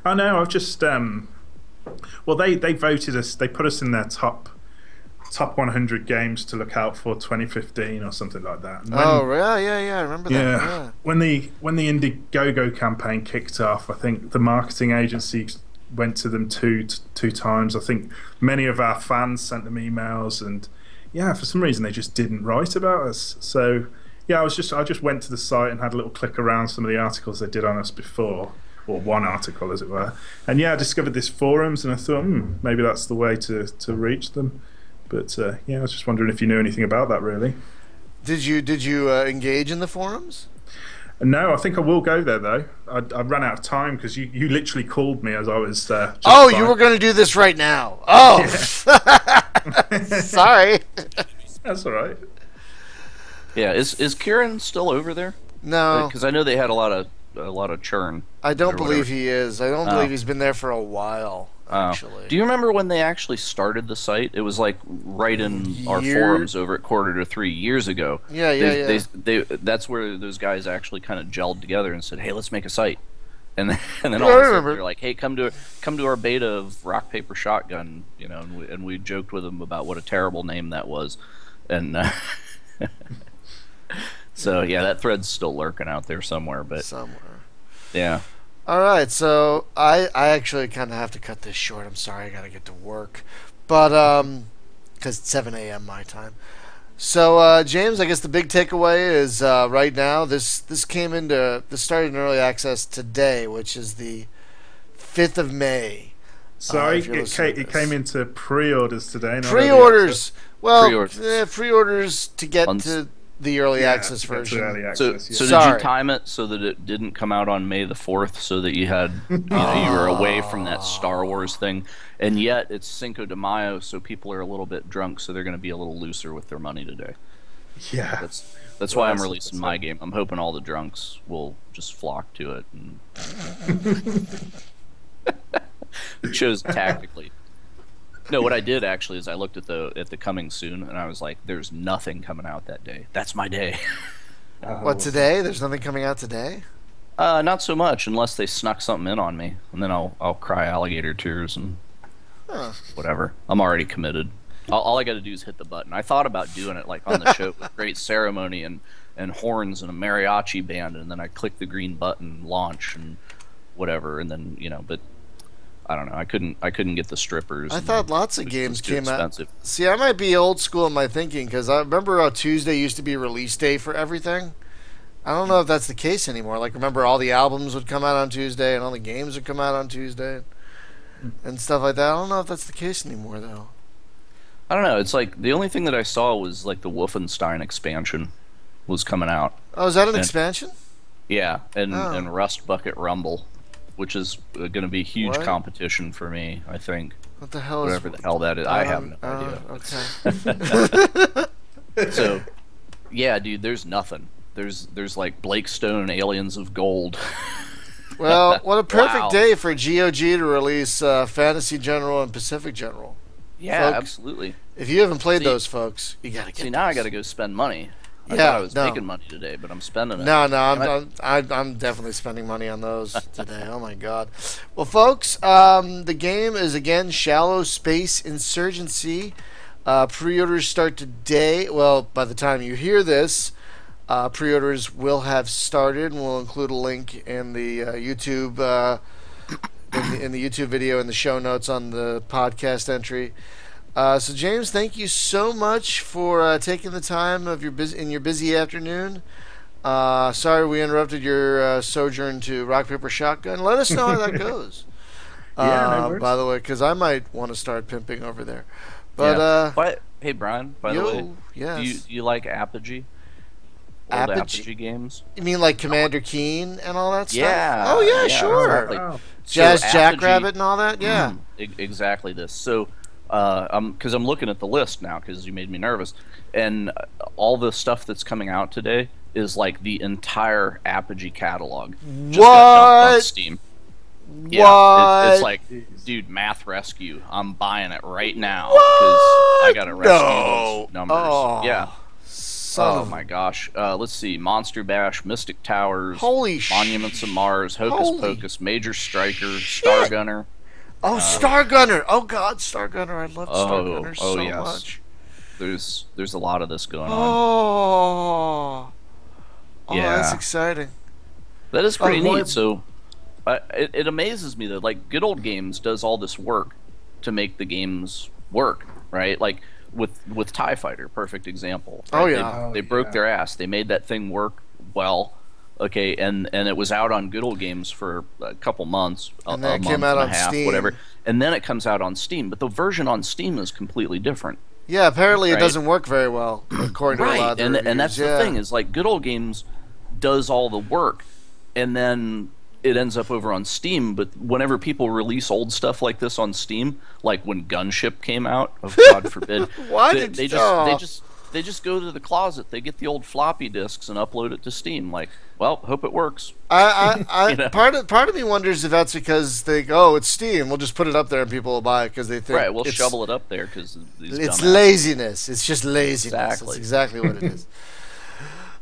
I know. I've just well, they voted us. They put us in their top 100 games to look out for 2015 or something like that. And yeah, I remember that. Yeah. When the Indiegogo campaign kicked off, I think the marketing agency went to them two times. I think many of our fans sent them emails, and for some reason they just didn't write about us. So I just went to the site and had a little click around some of the articles they did on us before, or one article as it were, and I discovered this forums, and I thought maybe that's the way to reach them. But I was just wondering if you knew anything about that, really. Did you engage in the forums? No, I think I will go there though. I ran out of time because you literally called me as I was. You were going to do this right now. Oh, sorry. That's all right. Yeah, is Kieran still over there? No, because I know they had a lot of churn. I don't believe he is. I don't believe he's been there for a while. Actually, do you remember when they actually started the site? It was like right in our forums over at Quarter to 3 years ago. Yeah. That's where those guys actually kind of gelled together and said, "Hey, let's make a site." And then all of a sudden they're like, "Hey, come to our beta of Rock Paper Shotgun," and we joked with them about what a terrible name that was, and so that thread's still lurking out there somewhere, but somewhere. Yeah. All right, so I actually kind of have to cut this short. I'm sorry, I got to get to work. But, because it's 7 a.m. my time. So, James, I guess the big takeaway is right now, this started in early access today, which is the 5th of May. Sorry, it came into pre-orders today. Pre-orders! Well, pre-orders to get to the early access version. Early access, so did you time it so that it didn't come out on May the 4th, so that you had you were away from that Star Wars thing, and yet it's Cinco de Mayo, so people are a little bit drunk, so they're going to be a little looser with their money today. Yeah, that's why I'm releasing my game. I'm hoping all the drunks will just flock to it and it shows tactically. No, what I did actually is I looked at the coming soon, and I was like, "There's nothing coming out that day. That's my day." What, today? There's nothing coming out today? Not so much, unless they snuck something in on me, and then I'll cry alligator tears and whatever. I'm already committed. All I got to do is hit the button. I thought about doing it like on the show with great ceremony and horns and a mariachi band, and then I click the green button, launch, and whatever, and then but. I don't know. I couldn't get the strippers. I thought lots of games came out. See, I might be old school in my thinking, because I remember how Tuesday used to be release day for everything. I don't know if that's the case anymore. Like, remember all the albums would come out on Tuesday and all the games would come out on Tuesday and stuff like that. I don't know if that's the case anymore, though. I don't know. It's like the only thing that I saw was like the Wolfenstein expansion was coming out. Oh, is that an expansion? Yeah, and Rust Bucket Rumble, which is going to be huge competition for me, I think. What the hell Whatever the hell that is. I have no idea. Okay. So, yeah, dude, there's nothing. There's like Blake Stone, Aliens of Gold. Well, what a perfect day for GOG to release Fantasy General and Pacific General. Yeah, folks, absolutely. If you haven't played those, folks, you got to get now I got to go spend money. I thought I was making money today, but I'm spending it. No, I'm definitely spending money on those today. Oh my god. Well, folks, the game is again Shallow Space Insurgency. Pre-orders start today. Well, by the time you hear this, pre-orders will have started, and we'll include a link in the YouTube in the YouTube video in the show notes on the podcast entry. So James, thank you so much for taking the time of your busy afternoon. Sorry we interrupted your sojourn to Rock Paper Shotgun. Let us know how that goes. No by the way, because I might want to start pimping over there. But hey Brian, by the way, yes. do you like Apogee? Old Apogee games? You mean like Commander Keen and all that stuff? Yeah. Oh yeah, sure. Exactly. Wow. Jazz so Jackrabbit and all that. Yeah. Exactly this. So. Because I'm looking at the list now, because you made me nervous, and all the stuff that's coming out today is like the entire Apogee catalog. Just got dumped on Steam. What? Yeah, it's like, dude, Math Rescue. I'm buying it right now because I gotta rescue those numbers. Oh, yeah. Oh my gosh. Let's see. Monster Bash, Mystic Towers, Holy Monuments of Mars, Hocus Pocus, Major Striker, Star Gunner. Oh, Star Gunner! Oh God, Star Gunner! I love Star Gunner so much. There's a lot of this going on. Yeah, that's exciting. That is pretty neat. So, it amazes me that like Good Old Games does all this work to make the games work, right? Like with TIE Fighter, perfect example. Right? They broke their ass. They made that thing work well. Okay, and it was out on Good Old Games for a couple months, and then it came out on Steam, whatever. And then it comes out on Steam, but the version on Steam is completely different. Yeah, apparently it doesn't work very well, according to a lot of the reviews. And that's the thing is like Good Old Games does all the work, and then it ends up over on Steam. But whenever people release old stuff like this on Steam, like when Gunship came out, oh God forbid, they just go to the closet, they get the old floppy disks and upload it to Steam. Like, well, hope it works. Part of me wonders if that's because they go, it's Steam, we'll just put it up there and people will buy it because they think we'll shovel it up there because it's laziness. It's just laziness. Exactly. That's exactly what it is.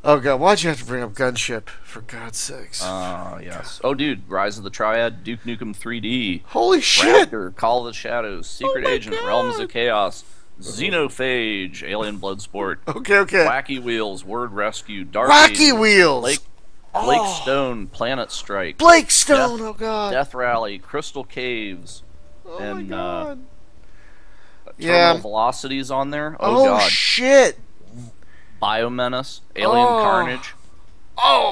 Oh God, why'd you have to bring up Gunship? For God's sakes. Yes. Oh, dude, Rise of the Triad, Duke Nukem 3D. Holy shit! Raptor, Call of the Shadows, Secret Agent, God. Realms of Chaos, Xenophage, Alien Bloodsport. Okay. Wacky Wheels, Word Rescue, Dark Wacky Ages, Wheels! Lake Blake Stone, Planet Strike, Blake Stone. Oh God. Death Rally, Crystal Caves, Oh and my God. Terminal Velocity's on there. Oh God. shit. Biomenace, Alien Carnage,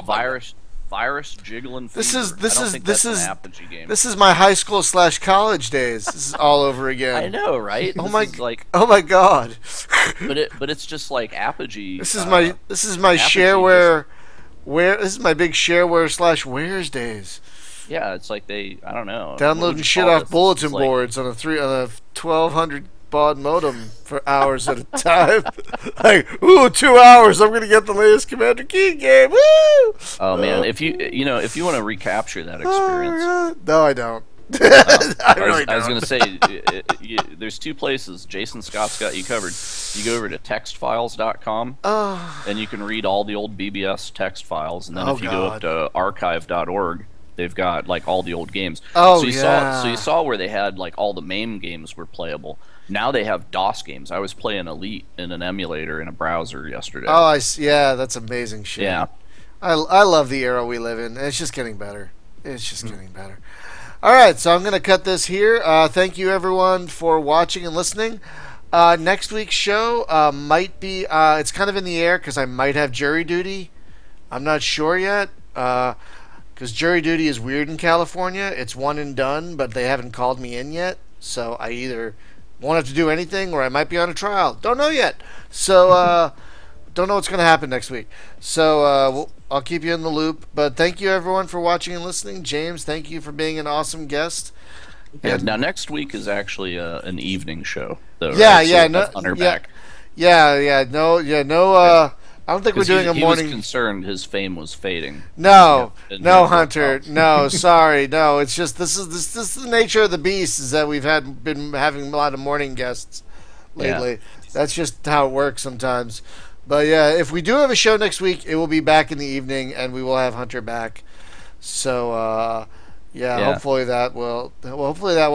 Virus, Jiggling Fever. This is an Apogee game. This is my high school / college days. This is all over again. I know, right? Oh my God. But it's just like Apogee. This is my shareware. This is my big shareware / wares days. Yeah, it's like I don't know. Downloading shit off bulletin boards on a 1200 baud modem for hours at a time. Like, 2 hours, I'm gonna get the latest Commander Keen game. Woo! Oh man, if you want to recapture that experience. No, I don't. I was going to say, there's two places. Jason Scott's got you covered. You go over to textfiles.com, and you can read all the old BBS text files. And then if you go up to archive.org, they've got like all the old games. So you saw where they had like all the MAME games were playable. Now they have DOS games. I was playing Elite in an emulator in a browser yesterday. Yeah, that's amazing shit. Yeah. I love the era we live in. It's just getting better. It's just getting better. All right, so I'm going to cut this here. Thank you, everyone, for watching and listening. Next week's show might be, it's kind of in the air because I might have jury duty. I'm not sure yet because jury duty is weird in California. It's one and done, but they haven't called me in yet. So I either won't have to do anything or I might be on a trial. Don't know yet. So don't know what's going to happen next week. So I'll keep you in the loop. But thank you, everyone, for watching and listening. James, thank you for being an awesome guest. Yeah, now next week is actually an evening show. Though, yeah, right? yeah, So no, Hunter yeah, back. no. I don't think we're doing a morning. He was concerned his fame was fading. No, Hunter. No, sorry, no. It's just this is the nature of the beast. Is that we've been having a lot of morning guests lately. Yeah. That's just how it works sometimes. But yeah, if we do have a show next week, it will be back in the evening, and we will have Hunter back. So hopefully that will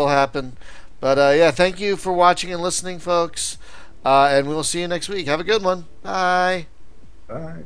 happen. But yeah, thank you for watching and listening, folks. And we'll see you next week. Have a good one. Bye. Bye.